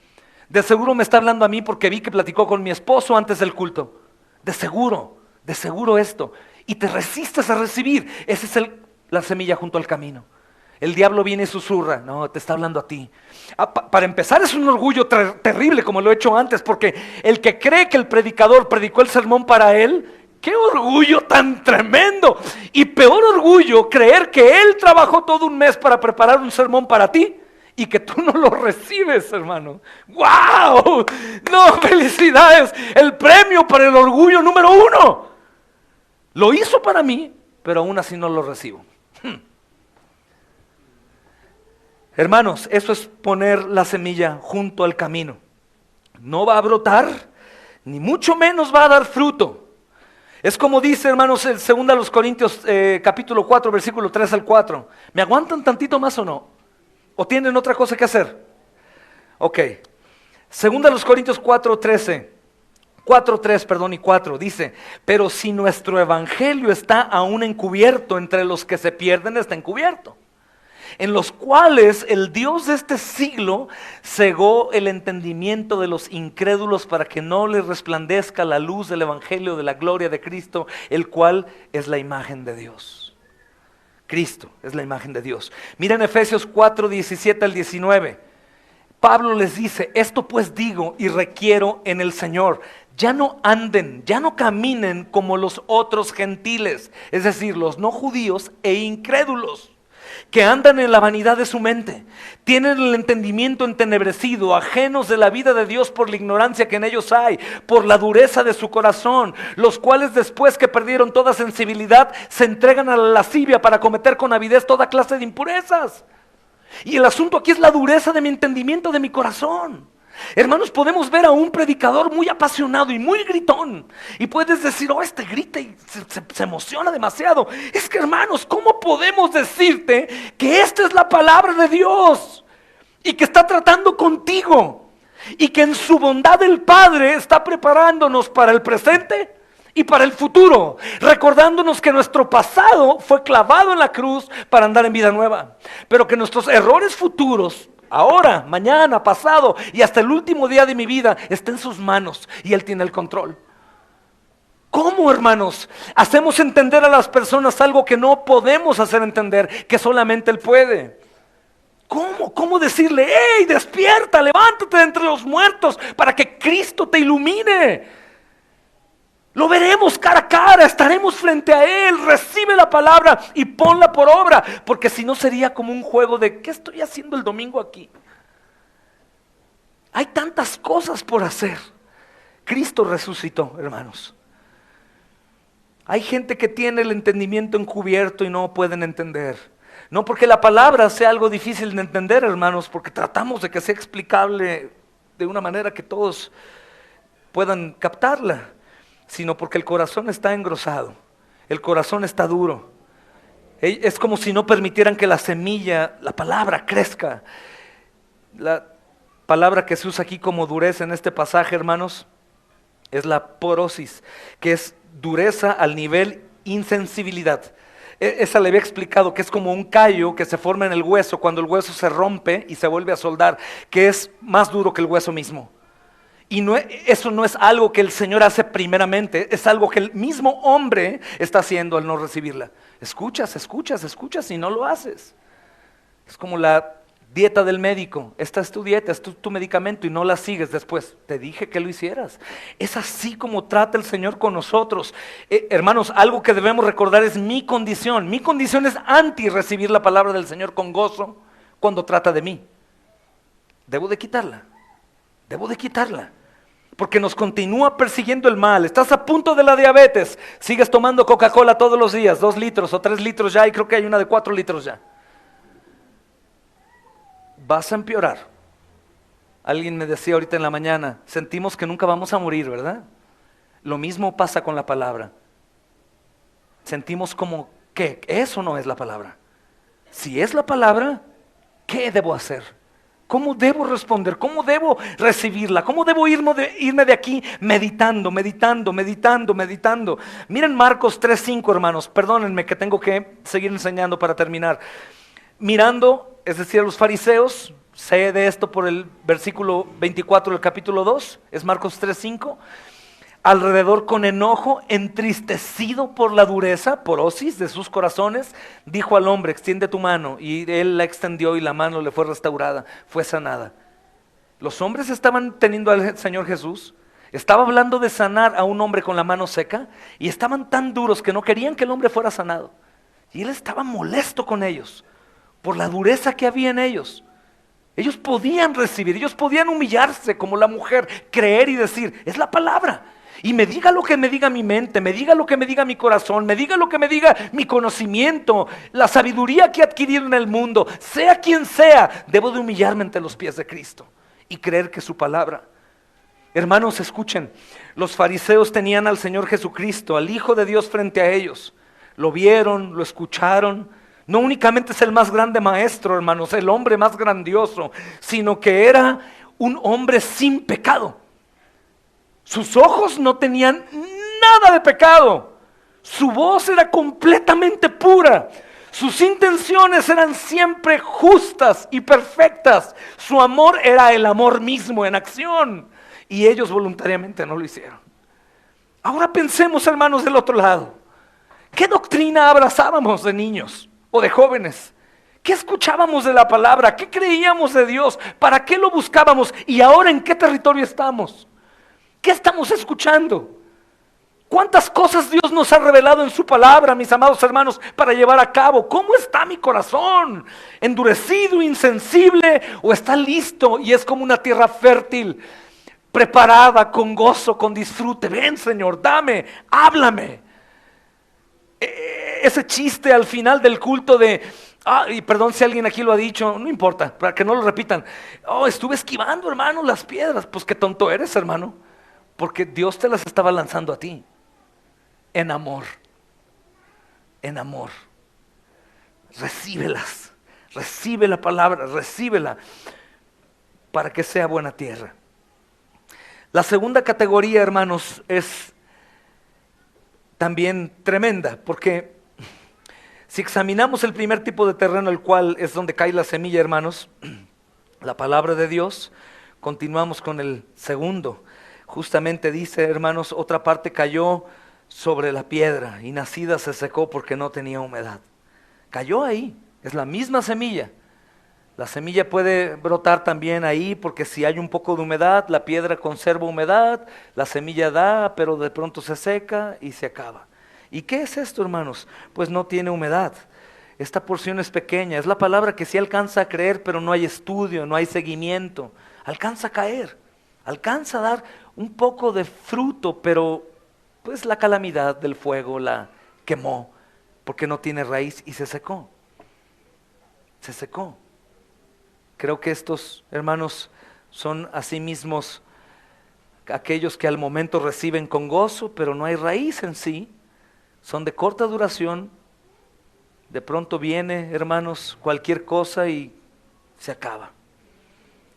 De seguro me está hablando a mí porque vi que platicó con mi esposo antes del culto. De seguro esto. Y te resistes a recibir. Esa es la semilla junto al camino. El diablo viene y susurra. No, te está hablando a ti. Para empezar, es un orgullo terrible, como lo he hecho antes, porque el que cree que el predicador predicó el sermón para él, ¡qué orgullo tan tremendo! Y peor orgullo, creer que él trabajó todo un mes para preparar un sermón para ti y que tú no lo recibes, hermano. ¡Wow! No, felicidades. El premio para el orgullo número 1. Lo hizo para mí, pero aún así no lo recibo. Hermanos, eso es poner la semilla junto al camino. No va a brotar, ni mucho menos va a dar fruto. Es como dice, hermanos, el 2 Corintios capítulo 4, versículo 3 al 4. ¿Me aguantan tantito más o no? ¿O tienen otra cosa que hacer? Ok. 2 Corintios 4, 13. 4:3, perdón, y 4, dice: pero si nuestro evangelio está aún encubierto, entre los que se pierden está encubierto, en los cuales el Dios de este siglo cegó el entendimiento de los incrédulos para que no les resplandezca la luz del evangelio de la gloria de Cristo, el cual es la imagen de Dios. Cristo es la imagen de Dios. Miren Efesios 4:17 al 19. Pablo les dice: esto pues digo y requiero en el Señor, ya no anden, ya no caminen como los otros gentiles, es decir, los no judíos e incrédulos, que andan en la vanidad de su mente, tienen el entendimiento entenebrecido, ajenos de la vida de Dios por la ignorancia que en ellos hay, por la dureza de su corazón, los cuales después que perdieron toda sensibilidad, se entregan a la lascivia para cometer con avidez toda clase de impurezas. Y el asunto aquí es la dureza de mi entendimiento, de mi corazón. Hermanos, podemos ver a un predicador muy apasionado y muy gritón, y puedes decir: oh, este grita y se emociona demasiado. Es que, hermanos, ¿cómo podemos decirte que esta es la palabra de Dios y que está tratando contigo y que en su bondad el Padre está preparándonos para el presente y para el futuro, recordándonos que nuestro pasado fue clavado en la cruz para andar en vida nueva, pero que nuestros errores futuros, ahora, mañana, pasado y hasta el último día de mi vida, está en sus manos y Él tiene el control? ¿Cómo, hermanos, hacemos entender a las personas algo que no podemos hacer entender, que solamente Él puede? ¿Cómo decirle: hey, despierta, levántate de entre los muertos para que Cristo te ilumine? Lo veremos cara a cara, estaremos frente a Él. Recibe la palabra y ponla por obra, porque si no sería como un juego de: ¿qué estoy haciendo el domingo aquí? Hay tantas cosas por hacer. Cristo resucitó, hermanos. Hay gente que tiene el entendimiento encubierto y no pueden entender. No porque la palabra sea algo difícil de entender, hermanos, porque tratamos de que sea explicable de una manera que todos puedan captarla, sino porque el corazón está engrosado, el corazón está duro. Es como si no permitieran que la semilla, la palabra, crezca. La palabra que se usa aquí como dureza en este pasaje, hermanos, es la porosis, que es dureza al nivel insensibilidad. Esa le había explicado que es como un callo que se forma en el hueso cuando el hueso se rompe y se vuelve a soldar, que es más duro que el hueso mismo. Y eso no es algo que el Señor hace primeramente, es algo que el mismo hombre está haciendo al no recibirla. Escuchas y no lo haces. Es como la dieta del médico: esta es tu dieta, es tu medicamento, y no la sigues después. Te dije que lo hicieras. Es así como trata el Señor con nosotros. Hermanos, algo que debemos recordar es mi condición. Mi condición es anti recibir la palabra del Señor con gozo cuando trata de mí. Debo de quitarla, porque nos continúa persiguiendo el mal. Estás a punto de la diabetes, sigues tomando Coca-Cola todos los días, 2 litros o 3 litros ya, y creo que hay una de 4 litros ya. Vas a empeorar. Alguien me decía ahorita en la mañana: sentimos que nunca vamos a morir, ¿verdad? Lo mismo pasa con la palabra. Sentimos como que eso no es la palabra. Si es la palabra, ¿qué debo hacer? ¿Cómo debo responder? ¿Cómo debo recibirla? ¿Cómo debo irme de aquí meditando? Miren Marcos 3:5, hermanos. Perdónenme que tengo que seguir enseñando para terminar. Mirando, es decir, a los fariseos, sé de esto por el versículo 24 del capítulo 2, es Marcos 3:5. Alrededor con enojo, entristecido por la dureza, porosis de sus corazones, dijo al hombre: extiende tu mano. Y él la extendió y la mano le fue restaurada, fue sanada. Los hombres estaban teniendo al Señor Jesús, estaba hablando de sanar a un hombre con la mano seca, y estaban tan duros que no querían que el hombre fuera sanado. Y él estaba molesto con ellos por la dureza que había en ellos. Ellos podían recibir, ellos podían humillarse como la mujer, creer y decir: es la palabra. Y me diga lo que me diga mi mente, me diga lo que me diga mi corazón, me diga lo que me diga mi conocimiento, la sabiduría que he adquirido en el mundo, sea quien sea, debo de humillarme ante los pies de Cristo y creer que su palabra. Hermanos, escuchen, los fariseos tenían al Señor Jesucristo, al Hijo de Dios, frente a ellos. Lo vieron, lo escucharon. No únicamente es el más grande maestro, hermanos, el hombre más grandioso, sino que era un hombre sin pecado. Sus ojos no tenían nada de pecado. Su voz era completamente pura. Sus intenciones eran siempre justas y perfectas. Su amor era el amor mismo en acción. Y ellos voluntariamente no lo hicieron. Ahora pensemos, hermanos, del otro lado. ¿Qué doctrina abrazábamos de niños o de jóvenes? ¿Qué escuchábamos de la palabra? ¿Qué creíamos de Dios? ¿Para qué lo buscábamos? ¿Y ahora en qué territorio estamos? ¿Qué estamos escuchando? ¿Cuántas cosas Dios nos ha revelado en su palabra, mis amados hermanos, para llevar a cabo? ¿Cómo está mi corazón? ¿Endurecido, insensible o está listo y es como una tierra fértil, preparada con gozo, con disfrute? Ven, Señor, dame, háblame. Ese chiste al final del culto de, y perdón si alguien aquí lo ha dicho, no importa, para que no lo repitan. Estuve esquivando, hermano, las piedras. Pues qué tonto eres, hermano, porque Dios te las estaba lanzando a ti. En amor, en amor. Recíbelas, recibe la palabra, recíbela para que sea buena tierra. La segunda categoría, hermanos, es también tremenda, porque si examinamos el primer tipo de terreno, el cual es donde cae la semilla, hermanos, la palabra de Dios, continuamos con el segundo. Justamente dice, hermanos, otra parte cayó sobre la piedra y nacida se secó porque no tenía humedad. Cayó ahí, es la misma semilla. La semilla puede brotar también ahí porque si hay un poco de humedad, la piedra conserva humedad, la semilla da, pero de pronto se seca y se acaba. ¿Y qué es esto, hermanos? Pues no tiene humedad. Esta porción es pequeña, es la palabra que sí alcanza a creer, pero no hay estudio, no hay seguimiento. Alcanza a caer, alcanza a dar un poco de fruto, pero pues la calamidad del fuego la quemó porque no tiene raíz y se secó. Se secó. Creo que estos hermanos son asimismos aquellos que al momento reciben con gozo, pero no hay raíz en sí. Son de corta duración. De pronto viene, hermanos, cualquier cosa y se acaba.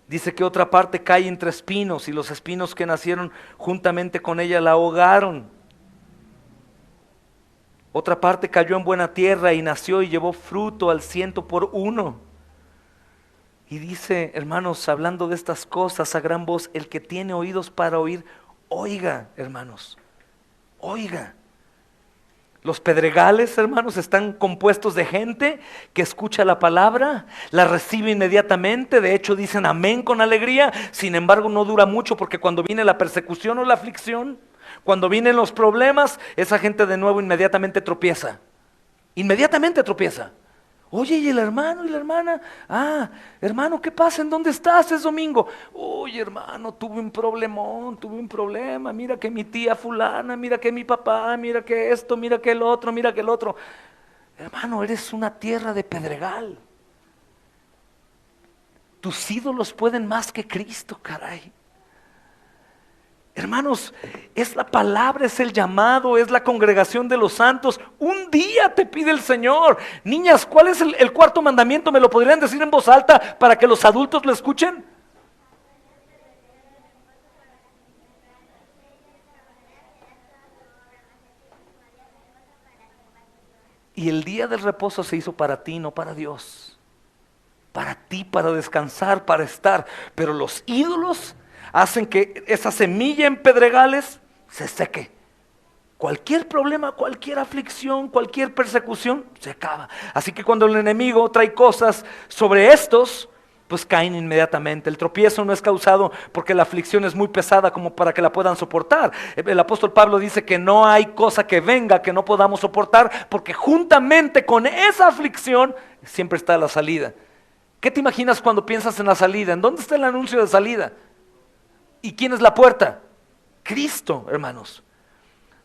Dice que otra parte cae entre espinos y los espinos que nacieron juntamente con ella la ahogaron. Otra parte cayó en buena tierra y nació y llevó fruto al 100%. Y dice, hermanos, hablando de estas cosas a gran voz, el que tiene oídos para oír, oiga, hermanos, oiga. Los pedregales, hermanos, están compuestos de gente que escucha la palabra, la recibe inmediatamente, de hecho dicen amén con alegría. Sin embargo, no dura mucho porque cuando viene la persecución o la aflicción, cuando vienen los problemas, esa gente de nuevo inmediatamente tropieza. Inmediatamente tropieza. Oye, ¿y el hermano y la hermana? Hermano, ¿qué pasa? ¿En dónde estás? Es domingo. Oye, hermano, tuve un problema. Mira que mi tía fulana, mira que mi papá, mira que esto, mira que el otro, mira que el otro. Hermano, eres una tierra de pedregal. Tus ídolos pueden más que Cristo, caray. Hermanos, es la palabra, es el llamado, es la congregación de los santos. Un día te pide el Señor. Niñas, ¿cuál es el cuarto mandamiento? ¿Me lo podrían decir en voz alta para que los adultos lo escuchen? Y el día del reposo se hizo para ti, no para Dios. Para ti, para descansar, para estar. Pero los ídolos hacen que esa semilla en pedregales se seque. Cualquier problema, cualquier aflicción, cualquier persecución, se acaba. Así que cuando el enemigo trae cosas sobre estos, pues caen inmediatamente. El tropiezo no es causado porque la aflicción es muy pesada como para que la puedan soportar. El apóstol Pablo dice que no hay cosa que venga que no podamos soportar, porque juntamente con esa aflicción siempre está la salida. ¿Qué te imaginas cuando piensas en la salida? ¿En dónde está el anuncio de salida? ¿Y quién es la puerta? Cristo, hermanos.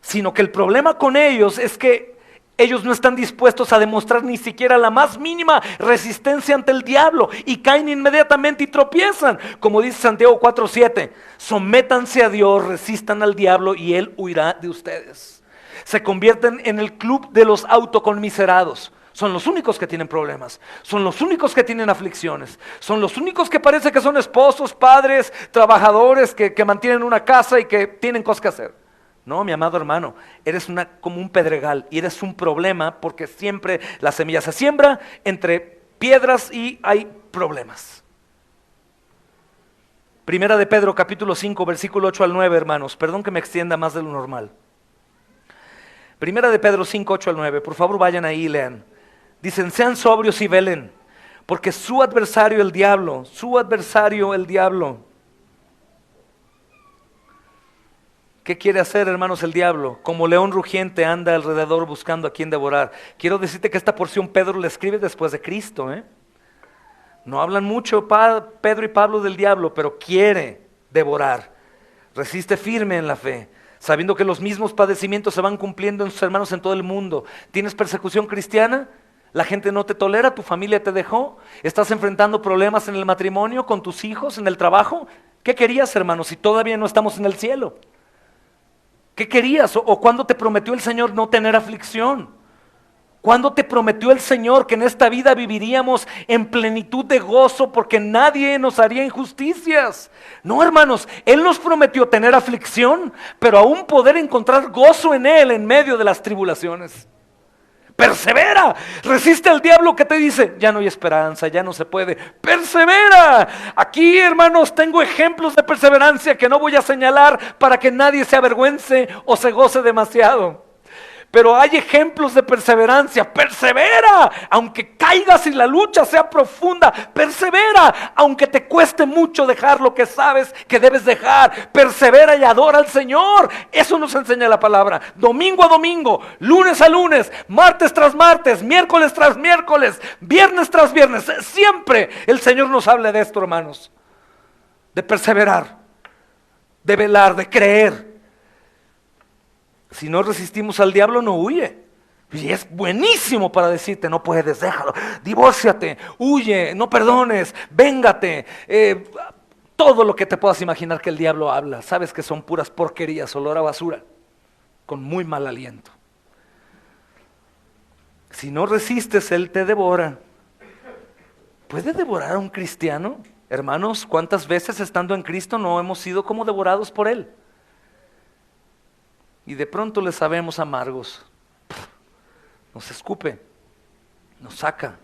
Sino que el problema con ellos es que ellos no están dispuestos a demostrar ni siquiera la más mínima resistencia ante el diablo y caen inmediatamente y tropiezan. Como dice Santiago 4:7, sométanse a Dios, resistan al diablo y él huirá de ustedes. Se convierten en el club de los autoconmiserados. Son los únicos que tienen problemas, son los únicos que tienen aflicciones, son los únicos que parece que son esposos, padres, trabajadores que mantienen una casa y que tienen cosas que hacer. No, mi amado hermano, eres como un pedregal y eres un problema porque siempre la semilla se siembra entre piedras y hay problemas. Primera de Pedro capítulo 5 versículo 8 al 9, hermanos, perdón que me extienda más de lo normal. Primera de Pedro 5, 8 al 9, por favor vayan ahí y lean. Dicen, sean sobrios y velen, porque su adversario el diablo, ¿qué quiere hacer, hermanos, el diablo? Como león rugiente anda alrededor buscando a quien devorar. Quiero decirte que esta porción Pedro la escribe después de Cristo, No hablan mucho Pedro y Pablo del diablo, pero quiere devorar. Resiste firme en la fe, sabiendo que los mismos padecimientos se van cumpliendo en sus hermanos en todo el mundo. ¿Tienes persecución cristiana? ¿La gente no te tolera? ¿Tu familia te dejó? ¿Estás enfrentando problemas en el matrimonio, con tus hijos, en el trabajo? ¿Qué querías, hermano, si todavía no estamos en el cielo? ¿Qué querías? ¿O cuándo te prometió el Señor no tener aflicción? ¿Cuándo te prometió el Señor que en esta vida viviríamos en plenitud de gozo porque nadie nos haría injusticias? No, hermanos, Él nos prometió tener aflicción, pero aún poder encontrar gozo en Él en medio de las tribulaciones. Persevera, resiste al diablo que te dice, ya no hay esperanza, ya no se puede. Persevera. Aquí, hermanos, tengo ejemplos de perseverancia que no voy a señalar para que nadie se avergüence o se goce demasiado. Pero hay ejemplos de perseverancia. Persevera, aunque caigas y la lucha sea profunda. Persevera, aunque te cueste mucho dejar lo que sabes que debes dejar. Persevera y adora al Señor. Eso nos enseña la palabra. Domingo a domingo, lunes a lunes, martes tras martes, miércoles tras miércoles, viernes tras viernes. Siempre el Señor nos habla de esto, hermanos. De perseverar, de velar, de creer. Si no resistimos al diablo, no huye. Y es buenísimo para decirte, no puedes, déjalo, divórciate, huye, no perdones, véngate. Todo lo que te puedas imaginar que el diablo habla, sabes que son puras porquerías, olor a basura, con muy mal aliento. Si no resistes, Él te devora. ¿Puede devorar a un cristiano? Hermanos, ¿cuántas veces estando en Cristo no hemos sido como devorados por Él? Y de pronto le sabemos amargos. Nos escupe, nos saca.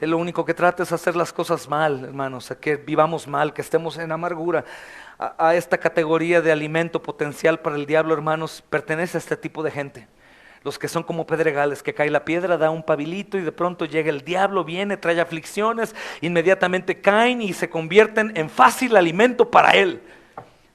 Él lo único que trata es hacer las cosas mal, hermanos, que vivamos mal, que estemos en amargura. A esta categoría de alimento potencial para el diablo, hermanos, pertenece a este tipo de gente. Los que son como pedregales, que cae la piedra, da un pabilito y de pronto llega el diablo, viene, trae aflicciones, inmediatamente caen y se convierten en fácil alimento para él.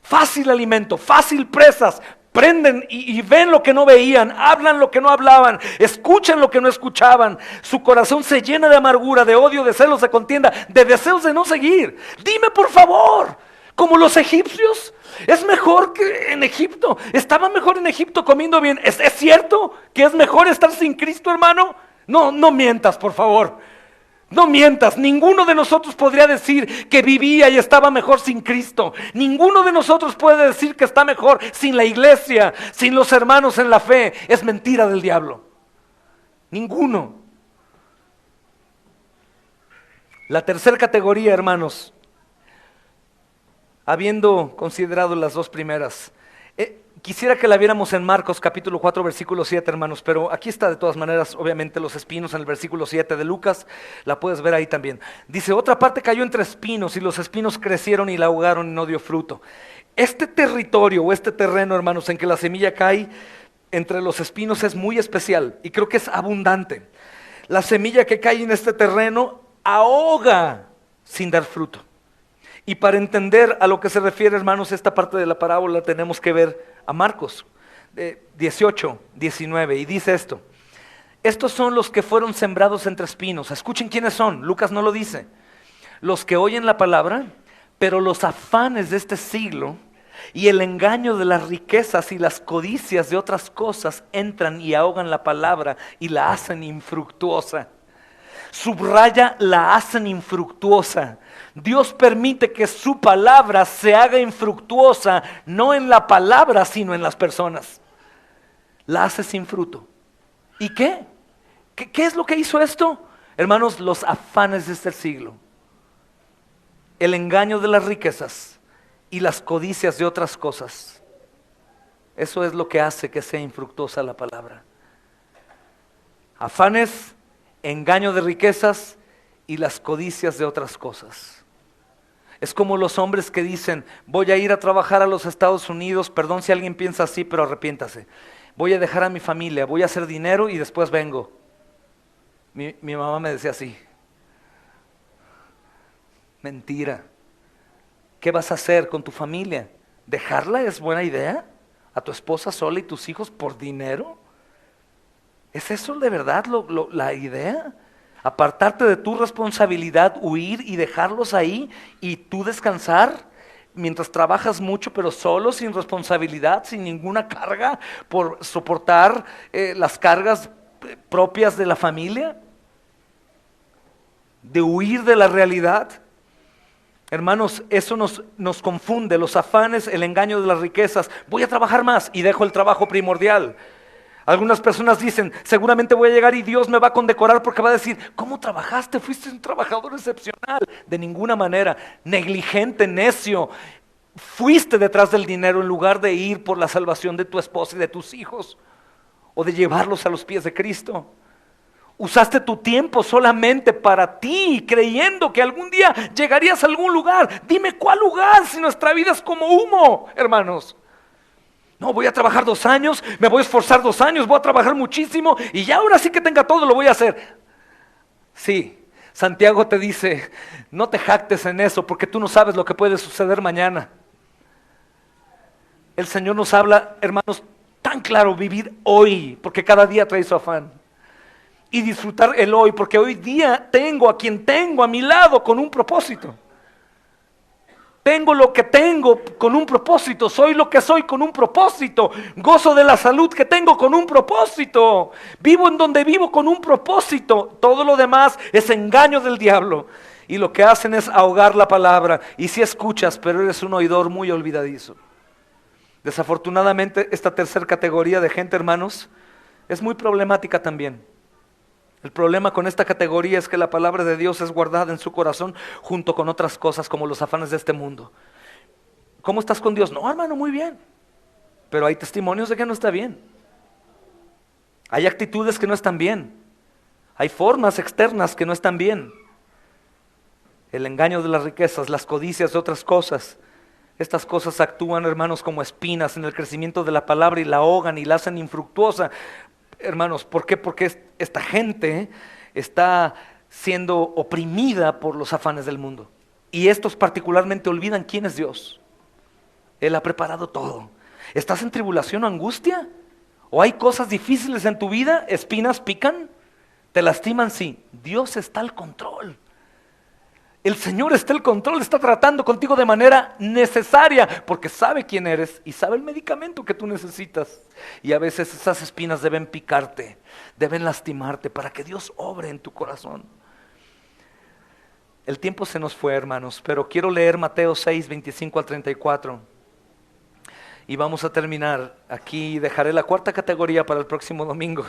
Fácil alimento, fácil presas. Prenden y ven lo que no veían, hablan lo que no hablaban, escuchan lo que no escuchaban. Su corazón se llena de amargura, de odio, de celos, de contienda, de deseos de no seguir. Dime por favor, como los egipcios, es mejor que en Egipto. Estaba mejor en Egipto comiendo bien. ¿Es cierto que es mejor estar sin Cristo, hermano? No mientas, por favor. No mientas, ninguno de nosotros podría decir que vivía y estaba mejor sin Cristo. Ninguno de nosotros puede decir que está mejor sin la iglesia, sin los hermanos en la fe. Es mentira del diablo. Ninguno. La tercera categoría, hermanos, habiendo considerado las dos primeras, quisiera que la viéramos en Marcos capítulo 4 versículo 7, hermanos, pero aquí está de todas maneras, obviamente, los espinos en el versículo 7 de Lucas, la puedes ver ahí también. Dice, otra parte cayó entre espinos y los espinos crecieron y la ahogaron y no dio fruto. Este territorio o este terreno, hermanos, en que la semilla cae entre los espinos es muy especial y creo que es abundante. La semilla que cae en este terreno ahoga sin dar fruto. Y para entender a lo que se refiere, hermanos, esta parte de la parábola tenemos que ver a Marcos 18, 19, y dice esto. Estos son los que fueron sembrados entre espinos. Escuchen quiénes son, Lucas no lo dice. Los que oyen la palabra, pero los afanes de este siglo y el engaño de las riquezas y las codicias de otras cosas entran y ahogan la palabra y la hacen infructuosa. Subraya, la hacen infructuosa. Dios permite que su palabra se haga infructuosa, no en la palabra, sino en las personas. La hace sin fruto. ¿Y qué? ¿Qué es lo que hizo esto? Hermanos, los afanes de este siglo, el engaño de las riquezas y las codicias de otras cosas. Eso es lo que hace que sea infructuosa la palabra. Afanes, engaño de riquezas y las codicias de otras cosas. Es como los hombres que dicen, voy a ir a trabajar a los Estados Unidos, perdón si alguien piensa así, pero arrepiéntase. Voy a dejar a mi familia, voy a hacer dinero y después vengo. Mi mamá me decía así. Mentira. ¿Qué vas a hacer con tu familia? ¿Dejarla es buena idea? ¿A tu esposa sola y tus hijos por dinero? ¿Es eso de verdad la idea? Apartarte de tu responsabilidad, huir y dejarlos ahí y tú descansar mientras trabajas mucho pero solo, sin responsabilidad, sin ninguna carga por soportar las cargas propias de la familia, de huir de la realidad. Hermanos, eso nos confunde, los afanes, el engaño de las riquezas. Voy a trabajar más y dejo el trabajo primordial. Algunas personas dicen, seguramente voy a llegar y Dios me va a condecorar porque va a decir, ¿cómo trabajaste? Fuiste un trabajador excepcional. De ninguna manera, negligente, necio. Fuiste detrás del dinero en lugar de ir por la salvación de tu esposa y de tus hijos, o de llevarlos a los pies de Cristo. Usaste tu tiempo solamente para ti, creyendo que algún día llegarías a algún lugar. Dime cuál lugar, si nuestra vida es como humo, hermanos. No, voy a trabajar 2 años, me voy a esforzar 2 años, voy a trabajar muchísimo y ya ahora sí que tenga todo, lo voy a hacer. Sí, Santiago te dice, no te jactes en eso porque tú no sabes lo que puede suceder mañana. El Señor nos habla, hermanos, tan claro, vivir hoy, porque cada día trae su afán. Y disfrutar el hoy, porque hoy día tengo a quien tengo a mi lado con un propósito. Tengo lo que tengo con un propósito, soy lo que soy con un propósito, gozo de la salud que tengo con un propósito, vivo en donde vivo con un propósito. Todo lo demás es engaño del diablo y lo que hacen es ahogar la palabra. Y si escuchas, pero eres un oidor muy olvidadizo. Desafortunadamente esta tercera categoría de gente, hermanos, es muy problemática también. El problema con esta categoría es que la palabra de Dios es guardada en su corazón junto con otras cosas como los afanes de este mundo. ¿Cómo estás con Dios? No, hermano, muy bien. Pero hay testimonios de que no está bien. Hay actitudes que no están bien. Hay formas externas que no están bien. El engaño de las riquezas, las codicias de otras cosas. Estas cosas actúan, hermanos, como espinas en el crecimiento de la palabra y la ahogan y la hacen infructuosa. Hermanos, ¿por qué? Porque esta gente está siendo oprimida por los afanes del mundo. Y estos particularmente olvidan quién es Dios. Él ha preparado todo. ¿Estás en tribulación o angustia? ¿O hay cosas difíciles en tu vida? ¿Espinas pican? ¿Te lastiman? Sí. Dios está al control. El Señor está al control, está tratando contigo de manera necesaria, porque sabe quién eres y sabe el medicamento que tú necesitas. Y a veces esas espinas deben picarte, deben lastimarte para que Dios obre en tu corazón. El tiempo se nos fue, hermanos, pero quiero leer Mateo 6, 25 al 34. Y vamos a terminar aquí, dejaré la cuarta categoría para el próximo domingo.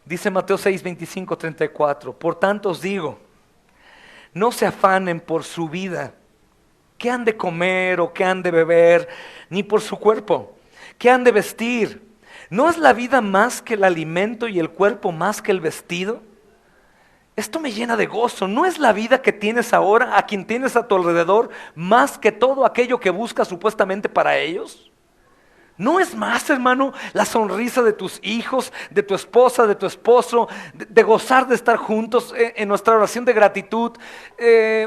Dice Mateo 6, 25, 34, por tanto os digo, no se afanen por su vida, qué han de comer o qué han de beber, ni por su cuerpo, qué han de vestir. ¿No es la vida más que el alimento y el cuerpo más que el vestido? Esto me llena de gozo. ¿No es la vida que tienes ahora, a quien tienes a tu alrededor, más que todo aquello que buscas supuestamente para ellos? ¿No es más, hermano, la sonrisa de tus hijos, de tu esposa, de tu esposo, de gozar de estar juntos en nuestra oración de gratitud?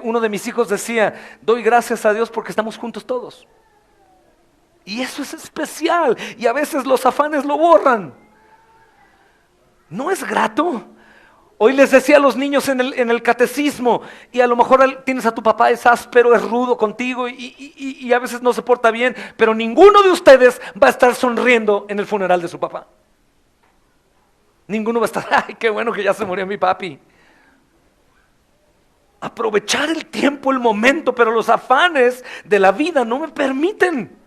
Uno de mis hijos decía, doy gracias a Dios porque estamos juntos todos. Y eso es especial, y a veces los afanes lo borran. ¿No es grato? Hoy les decía a los niños en el catecismo, y a lo mejor tienes a tu papá, es áspero, es rudo contigo y a veces no se porta bien, pero ninguno de ustedes va a estar sonriendo en el funeral de su papá. Ninguno va a estar, ay, qué bueno que ya se murió mi papi. Aprovechar el tiempo, el momento, pero los afanes de la vida no me permiten.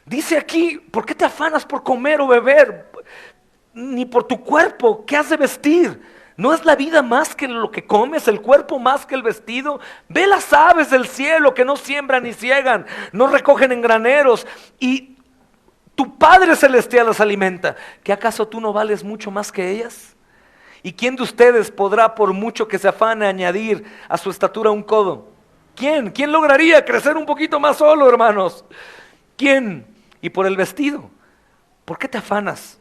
Dice aquí, ¿por qué te afanas por comer o beber? ni por tu cuerpo, ¿qué has de vestir? ¿No es la vida más que lo que comes, el cuerpo más que el vestido? Ve las aves del cielo que no siembran ni ciegan, no recogen en graneros, y tu Padre Celestial las alimenta. ¿Qué acaso tú no vales mucho más que ellas? ¿Y quién de ustedes podrá, por mucho que se afane, añadir a su estatura un codo? ¿Quién? ¿Quién lograría crecer un poquito más solo, hermanos? ¿Quién? Y por el vestido, ¿por qué te afanas?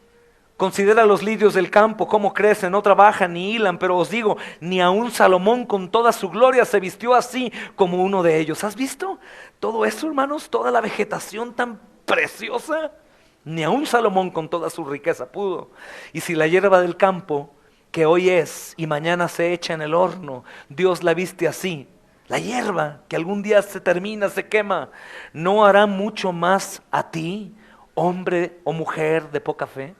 Considera los lirios del campo, cómo crecen, no trabajan ni hilan, pero os digo, ni aun Salomón con toda su gloria se vistió así como uno de ellos. ¿Has visto todo eso, hermanos? Toda la vegetación tan preciosa. Ni aun Salomón con toda su riqueza pudo. Y si la hierba del campo, que hoy es y mañana se echa en el horno, Dios la viste así, la hierba que algún día se termina, se quema, ¿no hará mucho más a ti, hombre o mujer de poca fe?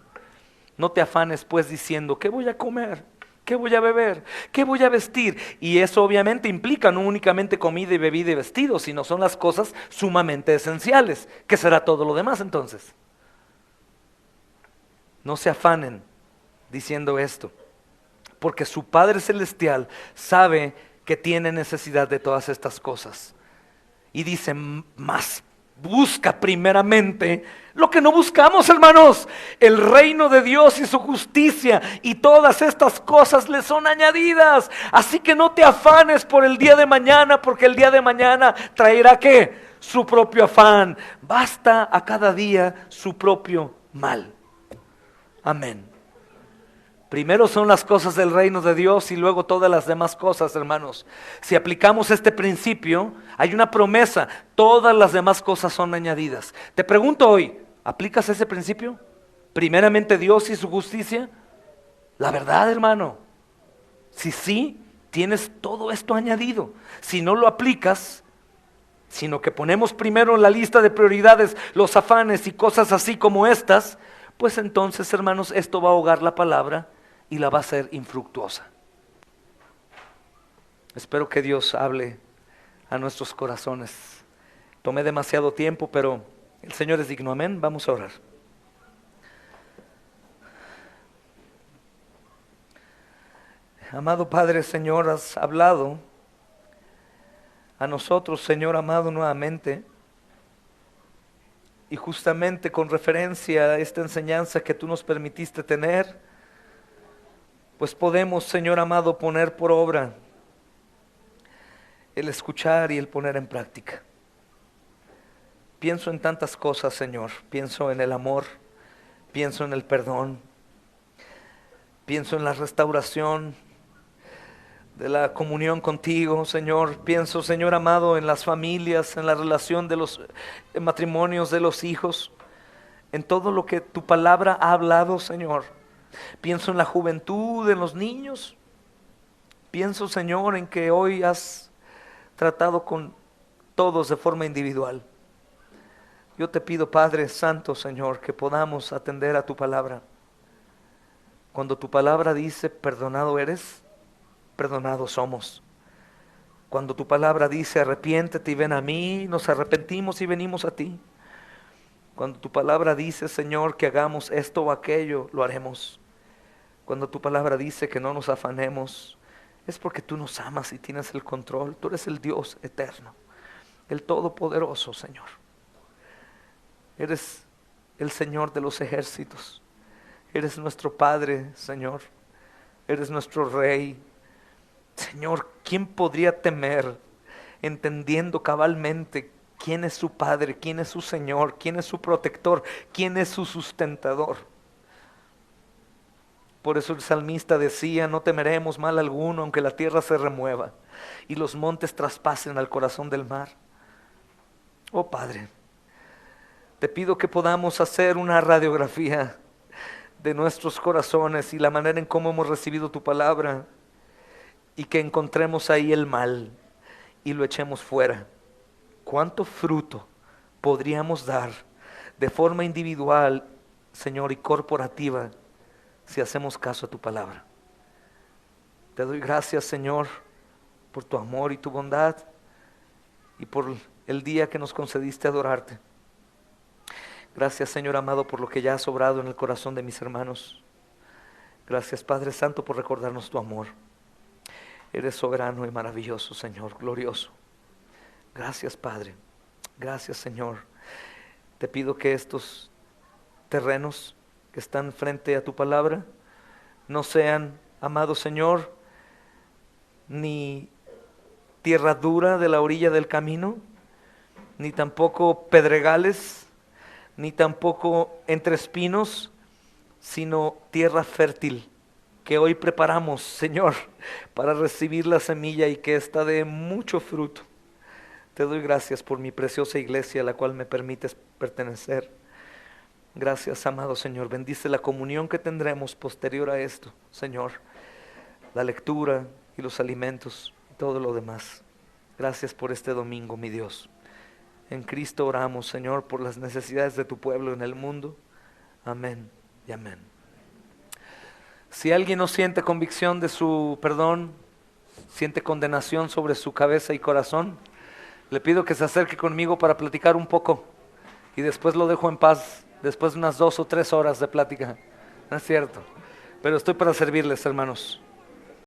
No te afanes pues diciendo, ¿qué voy a comer? ¿Qué voy a beber? ¿Qué voy a vestir? Y eso obviamente implica no únicamente comida y bebida y vestido, sino son las cosas sumamente esenciales. ¿Qué será todo lo demás entonces? No se afanen diciendo esto, porque su Padre Celestial sabe que tiene necesidad de todas estas cosas. Y dice, más busca primeramente lo que no buscamos, hermanos, el reino de Dios y su justicia, y todas estas cosas le son añadidas. Así que no te afanes por el día de mañana, porque el día de mañana traerá ¿qué? Su propio afán. Basta a cada día su propio mal. Amén. Primero son las cosas del reino de Dios y luego todas las demás cosas, hermanos. Si aplicamos este principio, hay una promesa, todas las demás cosas son añadidas. Te pregunto hoy, ¿aplicas ese principio? Primeramente Dios y su justicia. La verdad, hermano, si sí, tienes todo esto añadido. Si no lo aplicas, sino que ponemos primero en la lista de prioridades los afanes y cosas así como estas, pues entonces, hermanos, esto va a ahogar la palabra y la va a hacer infructuosa. Espero que Dios hable a nuestros corazones. Tomé demasiado tiempo, pero el Señor es digno. Amén. Vamos a orar. Amado Padre, Señor, has hablado a nosotros, Señor amado, nuevamente. Y justamente con referencia a esta enseñanza que tú nos permitiste tener, pues podemos, Señor amado, poner por obra el escuchar y el poner en práctica. Pienso en tantas cosas, Señor. Pienso en el amor, pienso en el perdón, pienso en la restauración de la comunión contigo, Señor. Pienso, Señor amado, en las familias, en la relación de los matrimonios de los hijos, en todo lo que tu palabra ha hablado, Señor. Pienso en la juventud, en los niños. Pienso, Señor, en que hoy has tratado con todos de forma individual. Yo te pido, Padre Santo, Señor, que podamos atender a tu palabra. Cuando tu palabra dice, perdonado eres, perdonados somos. Cuando tu palabra dice, arrepiéntete y ven a mí, nos arrepentimos y venimos a ti. Cuando tu palabra dice, Señor, que hagamos esto o aquello, lo haremos. Cuando tu palabra dice que no nos afanemos, es porque tú nos amas y tienes el control. Tú eres el Dios eterno, el Todopoderoso, Señor. Eres el Señor de los ejércitos. Eres nuestro Padre, Señor. Eres nuestro Rey. Señor, ¿quién podría temer, entendiendo cabalmente quién es su Padre, quién es su Señor, quién es su protector, quién es su sustentador? Por eso el salmista decía, no temeremos mal alguno, aunque la tierra se remueva y los montes traspasen al corazón del mar. Oh Padre, te pido que podamos hacer una radiografía de nuestros corazones y la manera en cómo hemos recibido tu palabra, y que encontremos ahí el mal y lo echemos fuera. ¿Cuánto fruto podríamos dar de forma individual, Señor, y corporativa, si hacemos caso a tu palabra? Te doy gracias, Señor, por tu amor y tu bondad, y por el día que nos concediste adorarte. Gracias, Señor amado, por lo que ya has obrado en el corazón de mis hermanos. Gracias, Padre Santo, por recordarnos tu amor. Eres soberano y maravilloso, Señor, glorioso. Gracias, Padre. Gracias, Señor. Te pido que estos terrenos que están frente a tu palabra no sean, amado Señor, ni tierra dura de la orilla del camino, ni tampoco pedregales, ni tampoco entre espinos, sino tierra fértil que hoy preparamos, Señor, para recibir la semilla y que ésta dé mucho fruto. Te doy gracias por mi preciosa iglesia a la cual me permites pertenecer. Gracias, amado Señor. Bendice la comunión que tendremos posterior a esto, Señor. La lectura y los alimentos y todo lo demás. Gracias por este domingo, mi Dios. En Cristo oramos, Señor, por las necesidades de tu pueblo en el mundo. Amén y amén. Si alguien no siente convicción de su perdón, siente condenación sobre su cabeza y corazón, le pido que se acerque conmigo para platicar un poco y después lo dejo en paz, después de unas 2 o 3 horas de plática. No es cierto, pero estoy para servirles, hermanos.